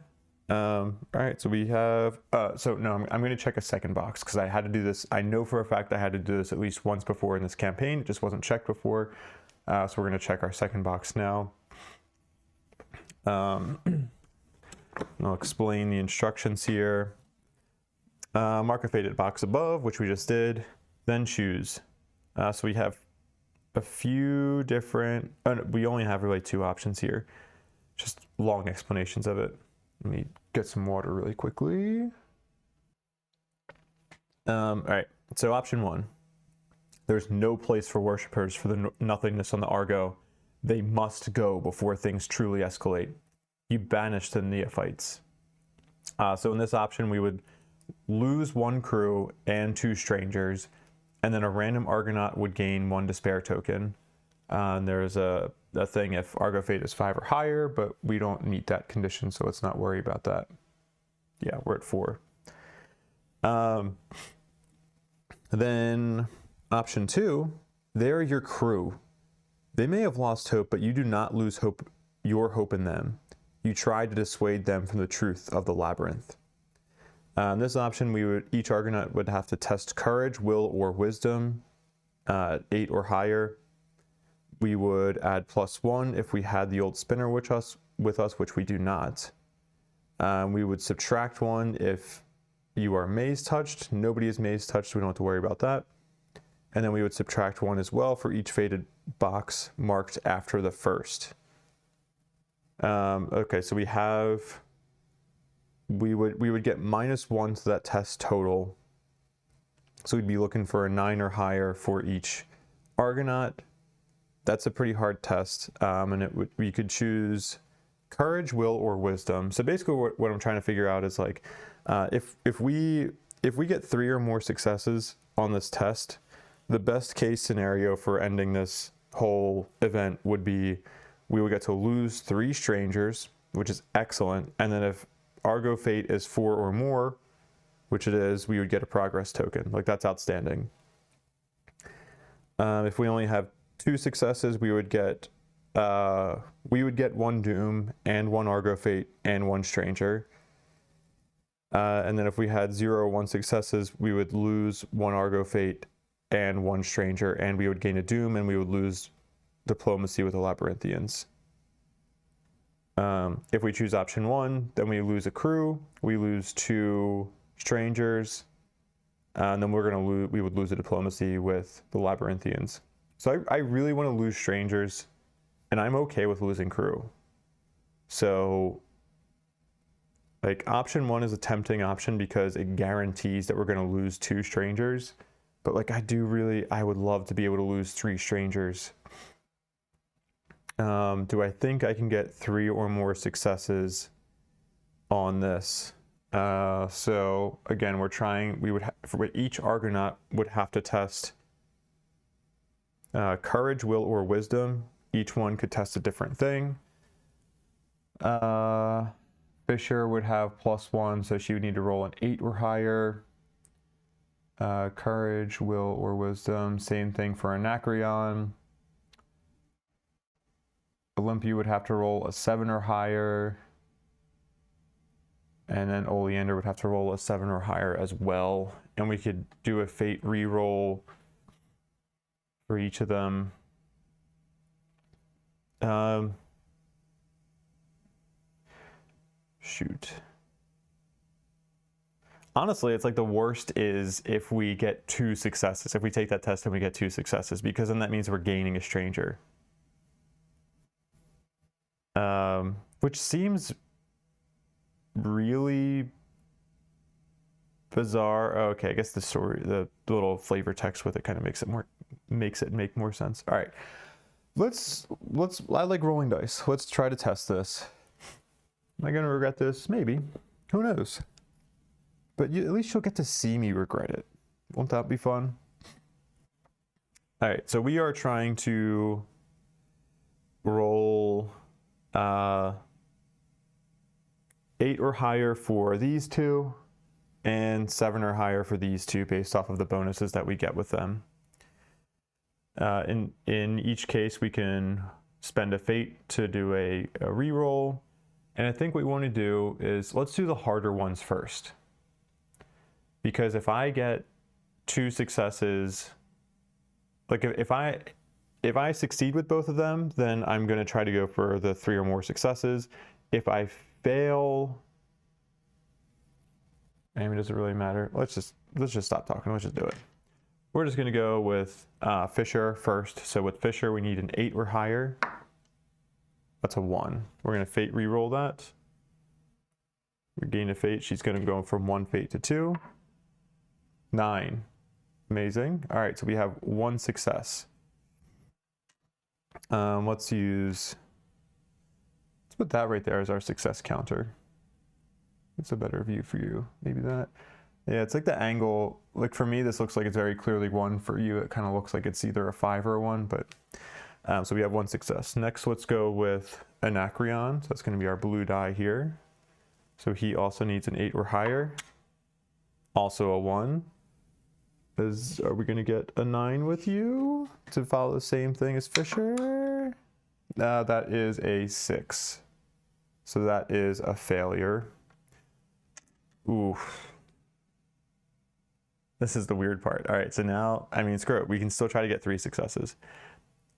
All right, so we have, so no, I'm gonna check a second box because I had to do this. I know for a fact I had to do this at least once before in this campaign. It just wasn't checked before. So we're gonna check our second box now. I'll explain the instructions here. Mark a faded box above, which we just did. Then choose. So we have a few different, we only have really 2 options here. Just long explanations of it. Let me get some water really quickly. All right, so option 1. There's no place for worshippers for the nothingness on the Argo. They must go before things truly escalate. You banish the neophytes. So in this option, we would lose 1 crew and 2 strangers, and then a random Argonaut would gain 1 despair token. There's a thing if Argo Fate is 5 or higher, but we don't meet that condition, so let's not worry about that. Yeah, we're at 4. Then option 2, they're your crew. They may have lost hope, but you do not lose hope, your hope in them. You try to dissuade them from the truth of the labyrinth. In this option, each Argonaut would have to test courage, will, or wisdom, 8 or higher. We would add +1 if we had the old spinner with us, which we do not. We would subtract 1 if you are maze touched. Nobody is maze touched, so we don't have to worry about that. And then we would subtract 1 as well for each faded box marked after the first. Okay, so we would get -1 to that test total. So we'd be looking for a 9 or higher for each Argonaut. That's a pretty hard test, and we could choose courage, will, or wisdom. So basically what I'm trying to figure out is like, if we get 3 or more successes on this test, the best case scenario for ending this whole event would be we would get to lose 3 strangers, which is excellent, and then if Argo Fate is 4 or more, which it is, we would get a progress token. Like, that's outstanding. If we only have 2 successes, we would get 1 Doom and 1 Argo Fate and 1 Stranger. And then if we had 0 or 1 successes, we would lose 1 Argo Fate and 1 stranger, and we would gain a doom, and we would lose diplomacy with the Labyrinthians. If we choose option 1, then we lose a crew, we lose 2 strangers, and then we would lose a diplomacy with the Labyrinthians. So I really want to lose strangers, and I'm okay with losing crew. So like option 1 is a tempting option because it guarantees that we're going to lose 2 strangers. But like I would love to be able to lose 3 strangers. Do I think I can get 3 or more successes on this? So again, for each Argonaut would have to test courage, will, or wisdom. Each one could test a different thing. Fisher would have +1, so she would need to roll an 8 or higher. Courage, will, or wisdom, same thing for Anacreon. Olympia would have to roll a 7 or higher. And then Oleander would have to roll a 7 or higher as well. And we could do a fate reroll for each of them. Shoot. Honestly, it's like the worst is if we get 2 successes. If we take that test and we get 2 successes, because then that means we're gaining a stranger. Which seems really bizarre. Oh, okay, I guess the story, the little flavor text with it kind of makes it make more sense. All right, I like rolling dice. Let's try to test this. Am I gonna regret this? Maybe. Who knows? But at least you'll get to see me regret it. Won't that be fun? All right, so we are trying to roll 8 or higher for these 2 and 7 or higher for these 2 based off of the bonuses that we get with them. In each case, we can spend a fate to do a reroll. And I think what we want to do is let's do the harder ones first. Because if I get 2 successes, like if I succeed with both of them, then I'm going to try to go for the 3 or more successes. If I fail, I mean, does it really matter? Let's just stop talking. Let's just do it. We're just going to go with Fisher first. So with Fisher, we need an 8 or higher. That's a 1. We're going to fate reroll that. We gain a fate. She's going to go from 1 fate to 2. 9. Amazing. All right, so we have 1 success. Let's put that right there as our success counter. It's a better view for you. Maybe that. Yeah, it's like the angle. Like for me, this looks like it's very clearly 1. For you, it kind of looks like it's either a 5 or a 1. But so we have 1 success. Next, let's go with Anacreon. So that's going to be our blue die here. So he also needs an 8 or higher. Also a 1. Are we going to get a 9 with you to follow the same thing as Fisher? That is a 6. So that is a failure. Oof. This is the weird part. All right, so now, I mean, screw it. We can still try to get 3 successes.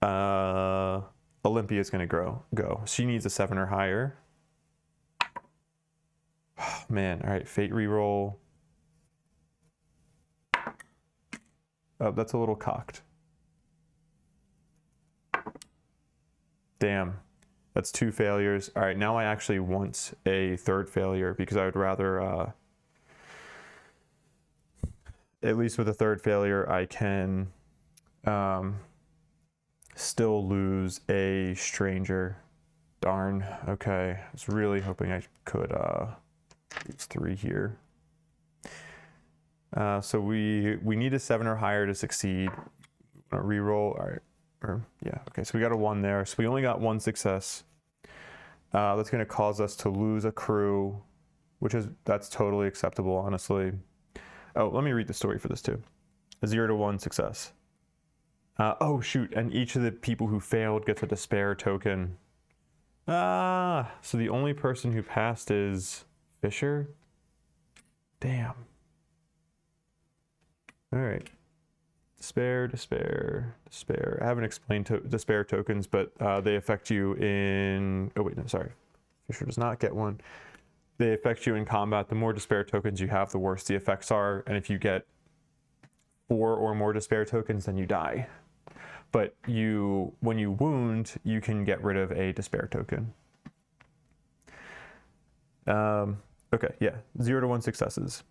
Olympia is going to go. She needs a 7 or higher. Oh, man, all right, fate reroll. Oh, that's a little cocked. Damn, that's 2 failures. All right, now I actually want a 3rd failure because I would rather, at least with a 3rd failure, I can still lose a stranger. Darn, okay. I was really hoping I could use 3 here. So we need a 7 or higher to succeed. Reroll, all right. Yeah, okay, so we got a 1 there. So we only got 1 success. That's going to cause us to lose a crew, that's totally acceptable, honestly. Oh, let me read the story for this too. A 0 to 1 success. Oh shoot, and each of the people who failed gets a despair token. So the only person who passed is Fisher? Damn. All right. Despair, despair, despair. I haven't explained despair tokens, but they affect you in... Oh, wait, no, sorry. Fisher does not get one. They affect you in combat. The more despair tokens you have, the worse the effects are. And if you get 4 or more despair tokens, then you die. But when you wound, you can get rid of a despair token. Okay, yeah. 0 to 1 successes.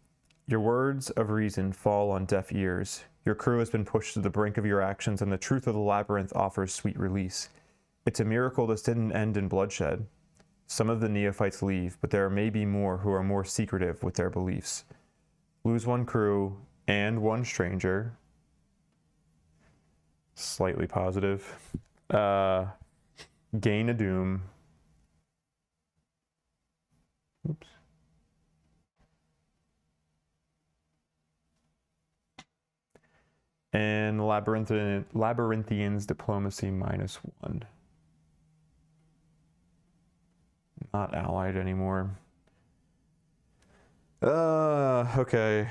Your words of reason fall on deaf ears. Your crew has been pushed to the brink of your actions, and the truth of the labyrinth offers sweet release. It's a miracle this didn't end in bloodshed. Some of the neophytes leave, but there may be more who are more secretive with their beliefs. Lose 1 crew and 1 stranger. Slightly positive. Gain a doom. Oops. And Labyrinthian's diplomacy -1. Not allied anymore. Okay.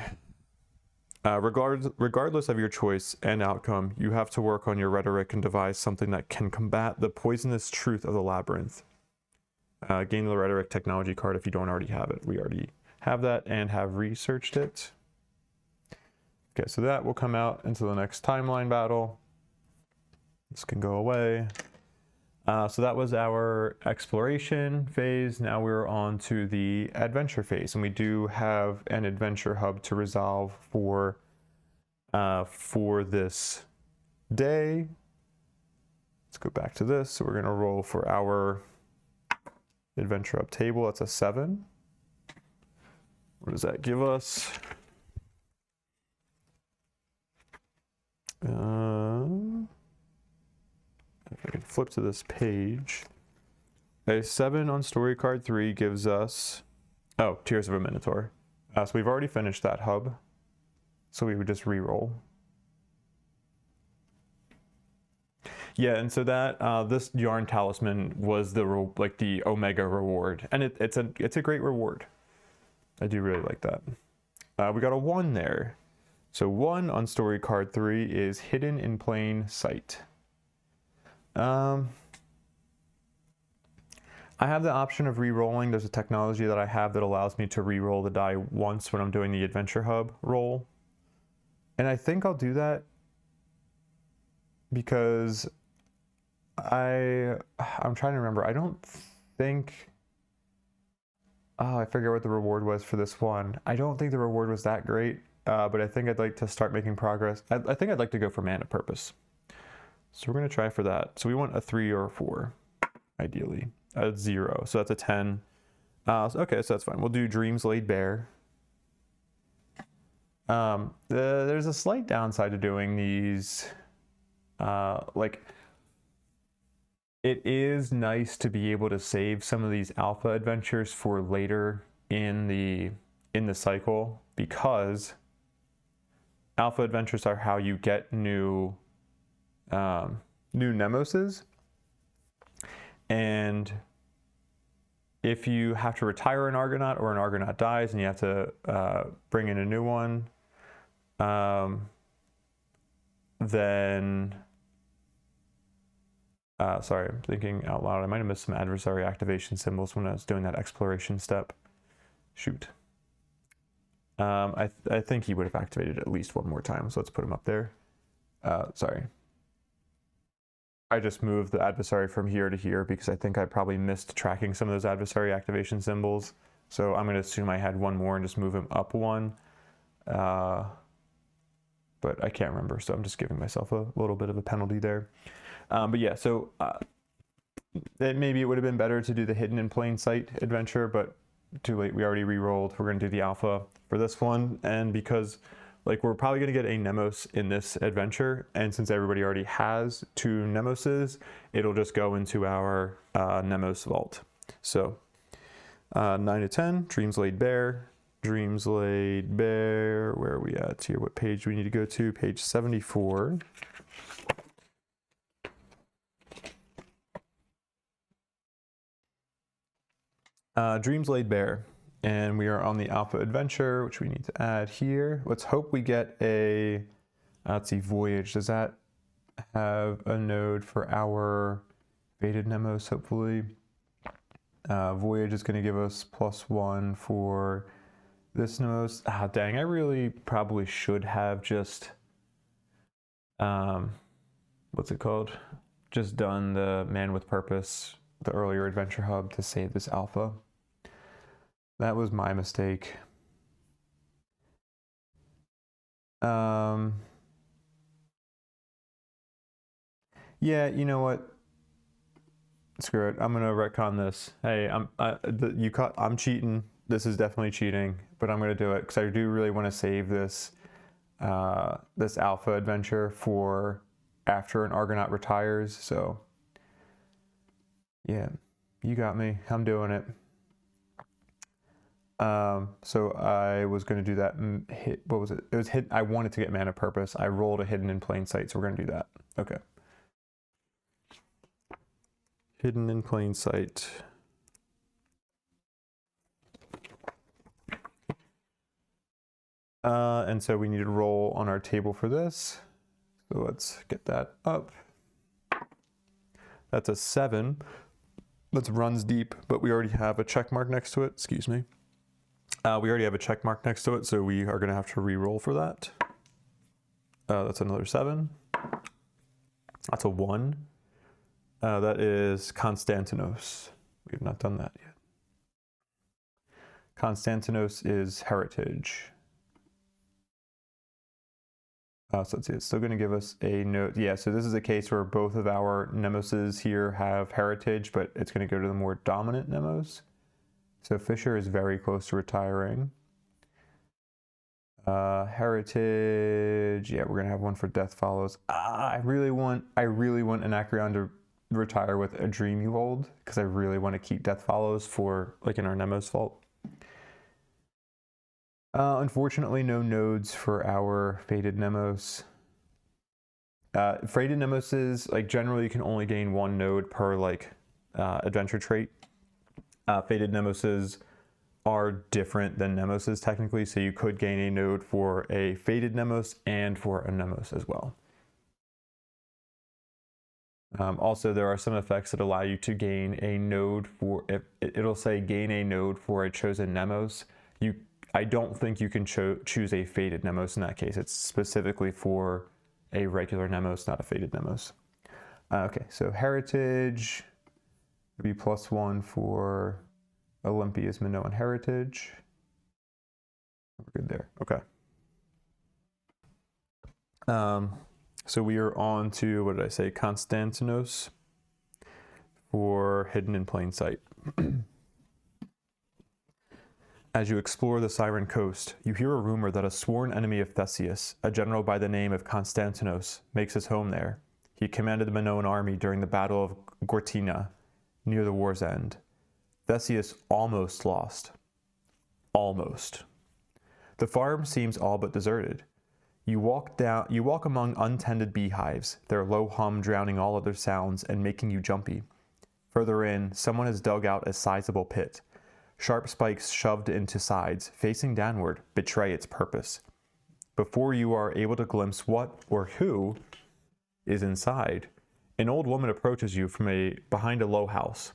Regardless of your choice and outcome, you have to work on your rhetoric and devise something that can combat the poisonous truth of the labyrinth. Gain the rhetoric technology card if you don't already have it. We already have that and have researched it. Okay, so that will come out into the next timeline battle. This can go away. So that was our exploration phase. Now we're on to the adventure phase, and we do have an adventure hub to resolve for this day. Let's go back to this. So we're going to roll for our adventure hub table. That's a 7. What does that give us? If I can flip to this page, a 7 on story card 3 gives us, oh, Tears of a Minotaur. So we've already finished that hub, so we would just re-roll. Yeah, and so that this Yarn Talisman was the Omega reward, and it's a great reward. I do really like that. We got a 1 there. So 1 on story card 3 is hidden in plain sight. I have the option of re-rolling. There's a technology that I have that allows me to re-roll the die once when I'm doing the adventure hub roll. And I think I'll do that because I'm trying to remember. I don't think... Oh, I forget what the reward was for this one. I don't think the reward was that great, but I think I'd like to start making progress. I think I'd like to go for Mana Purpose. So we're going to try for that. So we want a 3 or a 4, ideally. A 0, so that's a 10. Okay, so that's fine. We'll do Dreams Laid Bare. There's a slight downside to doing these. It is nice to be able to save some of these alpha adventures for later in the cycle, because alpha adventures are how you get new Nemoses. And if you have to retire an Argonaut, or an Argonaut dies and you have to bring in a new one, then sorry, I'm thinking out loud. I might have missed some adversary activation symbols when I was doing that exploration step. Shoot. I think he would have activated at least 1 more time, so let's put him up there. Sorry. I just moved the adversary from here to here because I think I probably missed tracking some of those adversary activation symbols. So I'm going to assume I had 1 more and just move him up 1. But I can't remember, so I'm just giving myself a little bit of a penalty there. But yeah, so maybe it would have been better to do the Hidden in Plain Sight adventure, but too late. We already re-rolled. We're going to do the alpha for this one, and because we're probably going to get a Nemos in this adventure, and since everybody already has 2 Nemoses, it'll just go into our Nemos vault. So 9 to 10, Dreams Laid Bare. Dreams Laid Bare, where are we at here? What page do we need to go to? Page 74. Dreams Laid Bare, and we are on the alpha adventure, which we need to add here. Let's hope we get a Let's see, Voyage. Does that have a node for our Fated Nemos, hopefully? Voyage is going to give us +1 for this Nemos. Ah, dang, I really probably should have just, what's it called? Just done the Man with Purpose, the earlier Adventure Hub, to save this alpha. That was my mistake. Yeah, you know what? Screw it. I'm gonna retcon this. Hey, I'm cheating. This is definitely cheating, but I'm gonna do it because I do really want to save this this alpha adventure for after an Argonaut retires. So yeah, you got me. I'm doing it. So I was gonna do that and hit. What was it? It was hit. I wanted to get Man of Purpose. I rolled a Hidden in Plain Sight, so we're gonna do that. Okay. Hidden in Plain Sight. And so we need to roll on our table for this. So let's get that up. That's a 7. That's runs deep, but we already have a check mark next to it. Excuse me. We already have a check mark next to it, so we are going to have to re-roll for that. That's another 7. That's a 1. That is Konstantinos. We have not done that yet. Konstantinos is heritage. So let's see, it's still going to give us a note. Yeah, so this is a case where both of our Nemoses here have heritage, but it's going to go to the more dominant Nemos. So Fisher is very close to retiring. Heritage, yeah, we're going to have one for Death Follows. I really want Anacreon to retire with a Dream You Hold, because I really want to keep Death Follows for, like, in our Nemos vault. Unfortunately, no nodes for our Fated Nemos. Fated Nemoses, like, generally you can only gain 1 node per, like, adventure trait. Fated Nemoses are different than Nemoses technically, so you could gain a node for a Fated Nemos and for a Nemos as well. Also, there are some effects that allow you to gain a node for, it'll say gain a node for a chosen Nemos. I don't think you can choose a Fated Nemos in that case. It's specifically for a regular Nemos, not a Fated Nemos. Okay, so Heritage would be +1 for Olympia's Minoan Heritage. We're good there. Okay. So we are on to, what did I say, Konstantinos for Hidden in Plain Sight. As you explore the Siren coast, you hear a rumor that a sworn enemy of Theseus, a general by the name of Konstantinos, makes his home there. He commanded the Minoan army during the Battle of Gortyna, near the war's end. Theseus almost lost. Almost. The farm seems all but deserted. You walk among untended beehives, their low hum drowning all other sounds and making you jumpy. Further in, someone has dug out a sizable pit. Sharp spikes shoved into sides, facing downward, betray its purpose. Before you are able to glimpse what or who is inside, an old woman approaches you from behind a low house.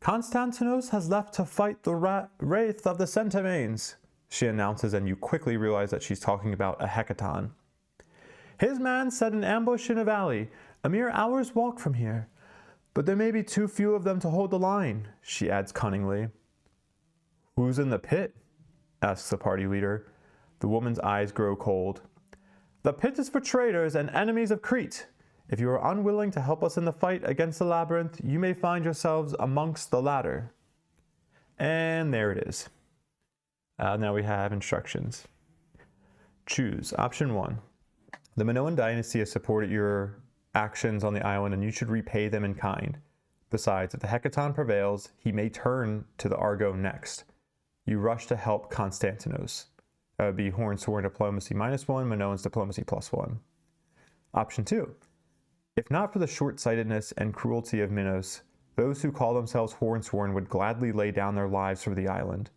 Konstantinos has left to fight the wraith of the Centimanes, she announces, and you quickly realize that she's talking about a hecaton. His man set an ambush in a valley, a mere hour's walk from here. But there may be too few of them to hold the line, she adds cunningly. Who's in the pit? Asks the party leader. The woman's eyes grow cold. The pit is for traitors and enemies of Crete. If you are unwilling to help us in the fight against the labyrinth, you may find yourselves amongst the latter. And there it is. Now we have instructions. Choose. Option 1. The Minoan dynasty has supported your actions on the island, and you should repay them in kind. Besides, if the hecaton prevails, he may turn to the Argo next. You rush to help Konstantinos. That would be Hornsworn Diplomacy -1, Minoan's Diplomacy +1. Option 2. If not for the short-sightedness and cruelty of Minos, those who call themselves Hornsworn would gladly lay down their lives for the island.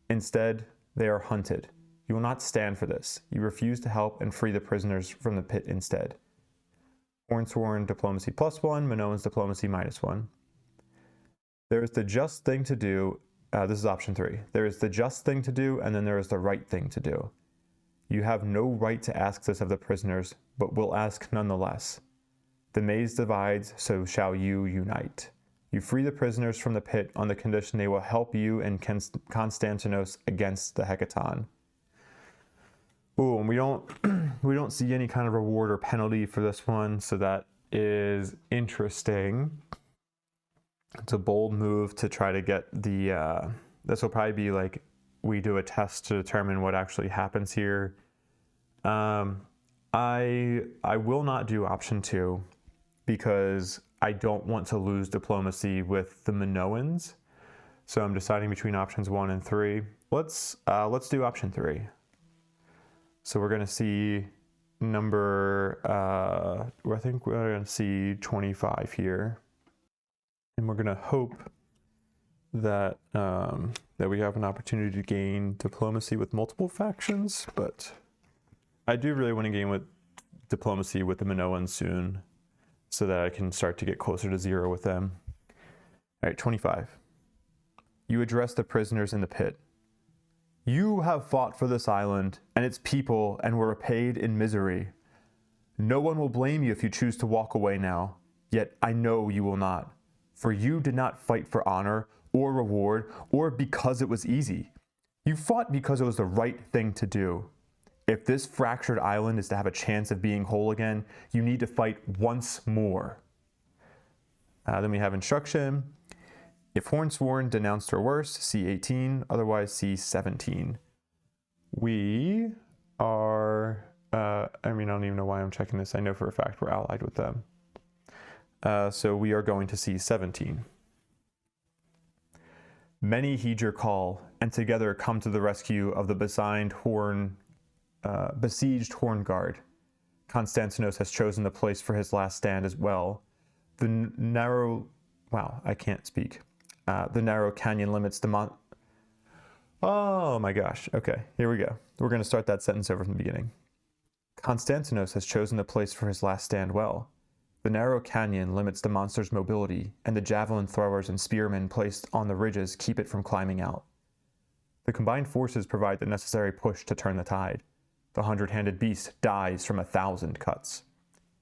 Instead, they are hunted, You will not stand for this. You refuse to help and free the prisoners from the pit instead. Hornsworn diplomacy +1, Minoan's diplomacy -1. There is the just thing to do. This is option 3. There is the just thing to do, and then there is the right thing to do. You have no right to ask this of the prisoners, but will ask nonetheless. The maze divides, so shall you unite. You free the prisoners from the pit on the condition they will help you and Constantinos against the Hecaton. Ooh, and we don't see any kind of reward or penalty for this one, so that is interesting. It's a bold move to try to get the. This will probably be like we do a test to determine what actually happens here. I will not do option 2 because I don't want to lose diplomacy with the Minoans. So I'm deciding between options 1 and 3. Let's do option 3. So we're going to see number, I think we're going to see 25 here. And we're going to hope that, that we have an opportunity to gain diplomacy with multiple factions, but I do really want to gain with diplomacy with the Minoans soon so that I can start to get closer to 0 with them. All right, 25. You address the prisoners in the pit. You have fought for this island and its people and were repaid in misery. No one will blame you if you choose to walk away now, yet I know you will not. For you did not fight for honor or reward or because it was easy. You fought because it was the right thing to do. If this fractured island is to have a chance of being whole again, you need to fight once more. Then we have instruction. If Hornsworn denounced or worse, C18, otherwise C17. We are, I don't even know why I'm checking this. I know for a fact we're allied with them. So we are going to C17. Many heed your call, and together come to the rescue of the besieged Horn Guard. Constantinos has chosen the place for his last stand as well. The narrow canyon limits the Oh my gosh. Okay, here we go. We're going to start that sentence over from the beginning. Constantinos has chosen the place for his last stand well. The narrow canyon limits the monster's mobility, and the javelin throwers and spearmen placed on the ridges keep it from climbing out. The combined forces provide the necessary push to turn the tide. The 100-handed beast dies from 1,000 cuts.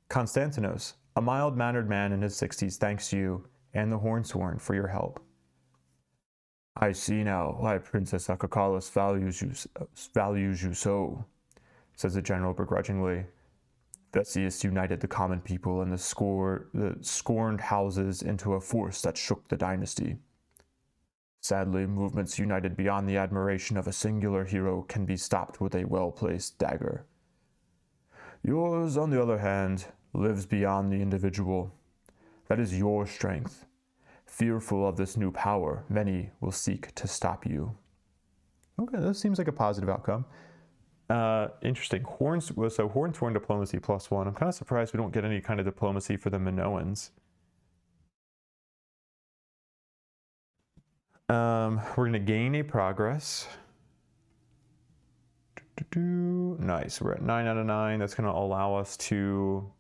Constantinos, a mild-mannered man in his 60s, thanks you and the Hornsworn for your help. I see now why Princess Acropolis values you so, says the general begrudgingly. Theseus united the common people and the scorned houses into a force that shook the dynasty. Sadly, movements united beyond the admiration of a singular hero can be stopped with a well-placed dagger. Yours, on the other hand, lives beyond the individual. That is your strength. Fearful of this new power, many will seek to stop you. Okay, that seems like a positive outcome. Interesting. Hornsworn diplomacy +1. I'm kind of surprised we don't get any kind of diplomacy for the Minoans. We're going to gain a progress. Nice. We're at 9 out of 9. That's going to allow us to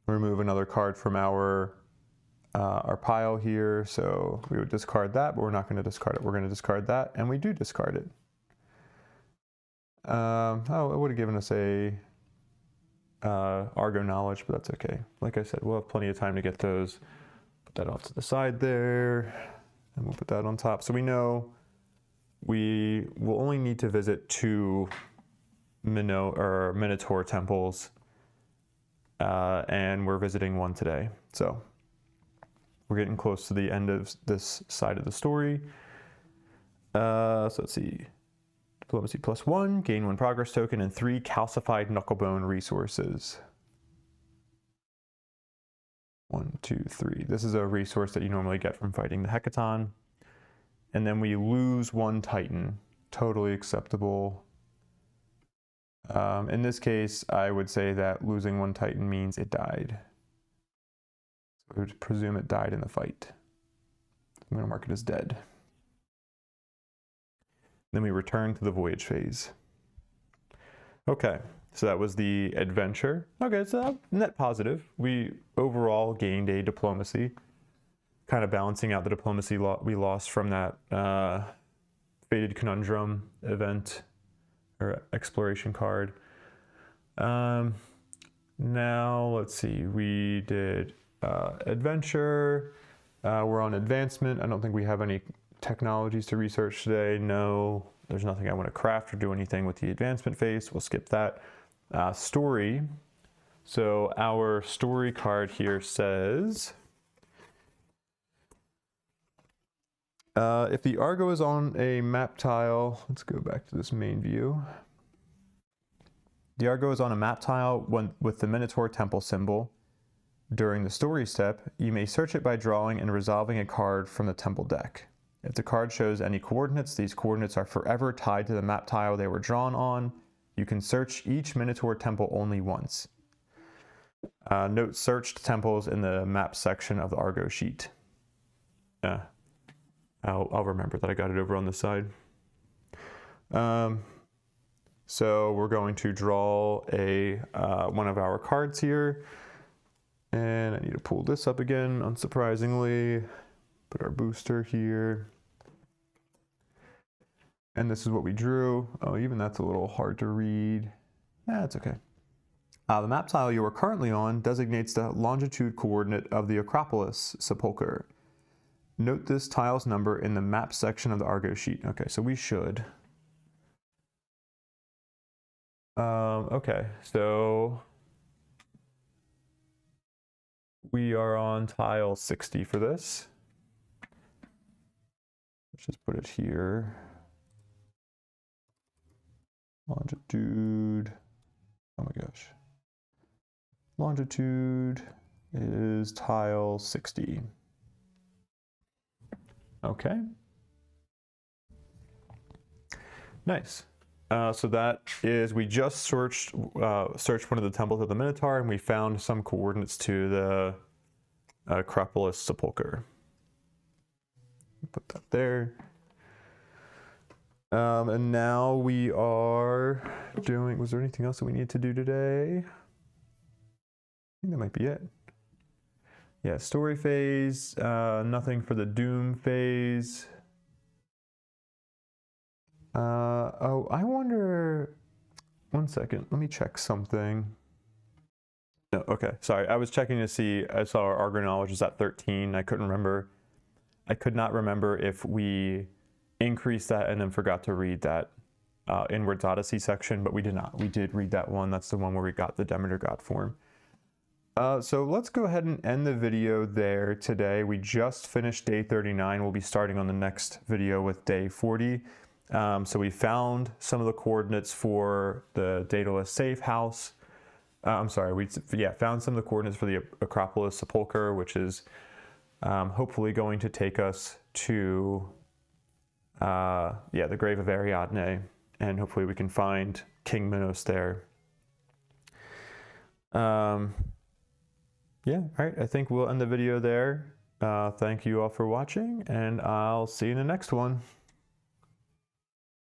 remove another card from our pile here. So we would discard that, but we're not going to discard it. We're going to discard that, and we do discard it. It would have given us a Argo knowledge, but that's okay. Like I said, we'll have plenty of time to get those. Put that off to the side there, and we'll put that on top. So we know we will only need to visit 2 Minotaur temples, and we're visiting 1 today. So we're getting close to the end of this side of the story. So let's see. Diplomacy +1, gain 1 progress token, and 3 calcified knucklebone resources. 1, 2, 3. This is a resource that you normally get from fighting the Hecaton. And then we lose 1 Titan. Totally acceptable. In this case, I would say that losing 1 Titan means it died. So we would presume it died in the fight. I'm going to mark it as dead. Then we return to the voyage phase. Okay, so that was the adventure. Okay, so net positive. We overall gained a diplomacy, kind of balancing out the diplomacy we lost from that Fated Conundrum event or exploration card. Now let's see, we did adventure. We're on advancement. I don't think we have any technologies to research today. No, there's nothing I want to craft or do anything with the advancement phase. We'll skip that. Story. So our story card here says, if the Argo is on a map tile, let's go back to this main view. The Argo is on a map tile with the Minotaur temple symbol. During the story step, you may search it by drawing and resolving a card from the temple deck. If the card shows any coordinates, these coordinates are forever tied to the map tile they were drawn on. You can search each Minotaur temple only once. Note searched temples in the map section of the Argo sheet. I'll remember that I got it over on this side. So we're going to draw one of our cards here. And I need to pull this up again, unsurprisingly. Put our booster here. And this is what we drew. Oh, even that's a little hard to read. That's okay. The map tile you are currently on designates the longitude coordinate of the Acropolis, Sepulcher. Note this tile's number in the map section of the Argo sheet. Okay, so we should. Okay, so we are on tile 60 for this. Let's just put it here. Longitude, oh my gosh. Longitude is tile 60. Okay. Nice. So that is, we just searched one of the temples of the Minotaur, and we found some coordinates to the Acropolis Sepulcher. Put that there. And now we are doing, was there anything else that we need to do today? I think that might be it. Yeah, story phase, nothing for the Doom phase. Oh, I wonder, one second, let me check something. No, okay, sorry, I was checking to see, I saw our Argo knowledge is at 13, I could not remember if we increased that and then forgot to read that Inwards Odyssey section, but we did not. We did read that one. That's the one where we got the Demeter God form. So let's go ahead and end the video there today. We just finished day 39. We'll be starting on the next video with day 40. So we found some of the coordinates for the Daedalus safe house. I'm sorry, we found some of the coordinates for the Acropolis Sepulcher, which is hopefully going to take us to the grave of Ariadne, and hopefully we can find King Minos there. All right, I think we'll end the video there. Thank you all for watching, and I'll see you in the next one.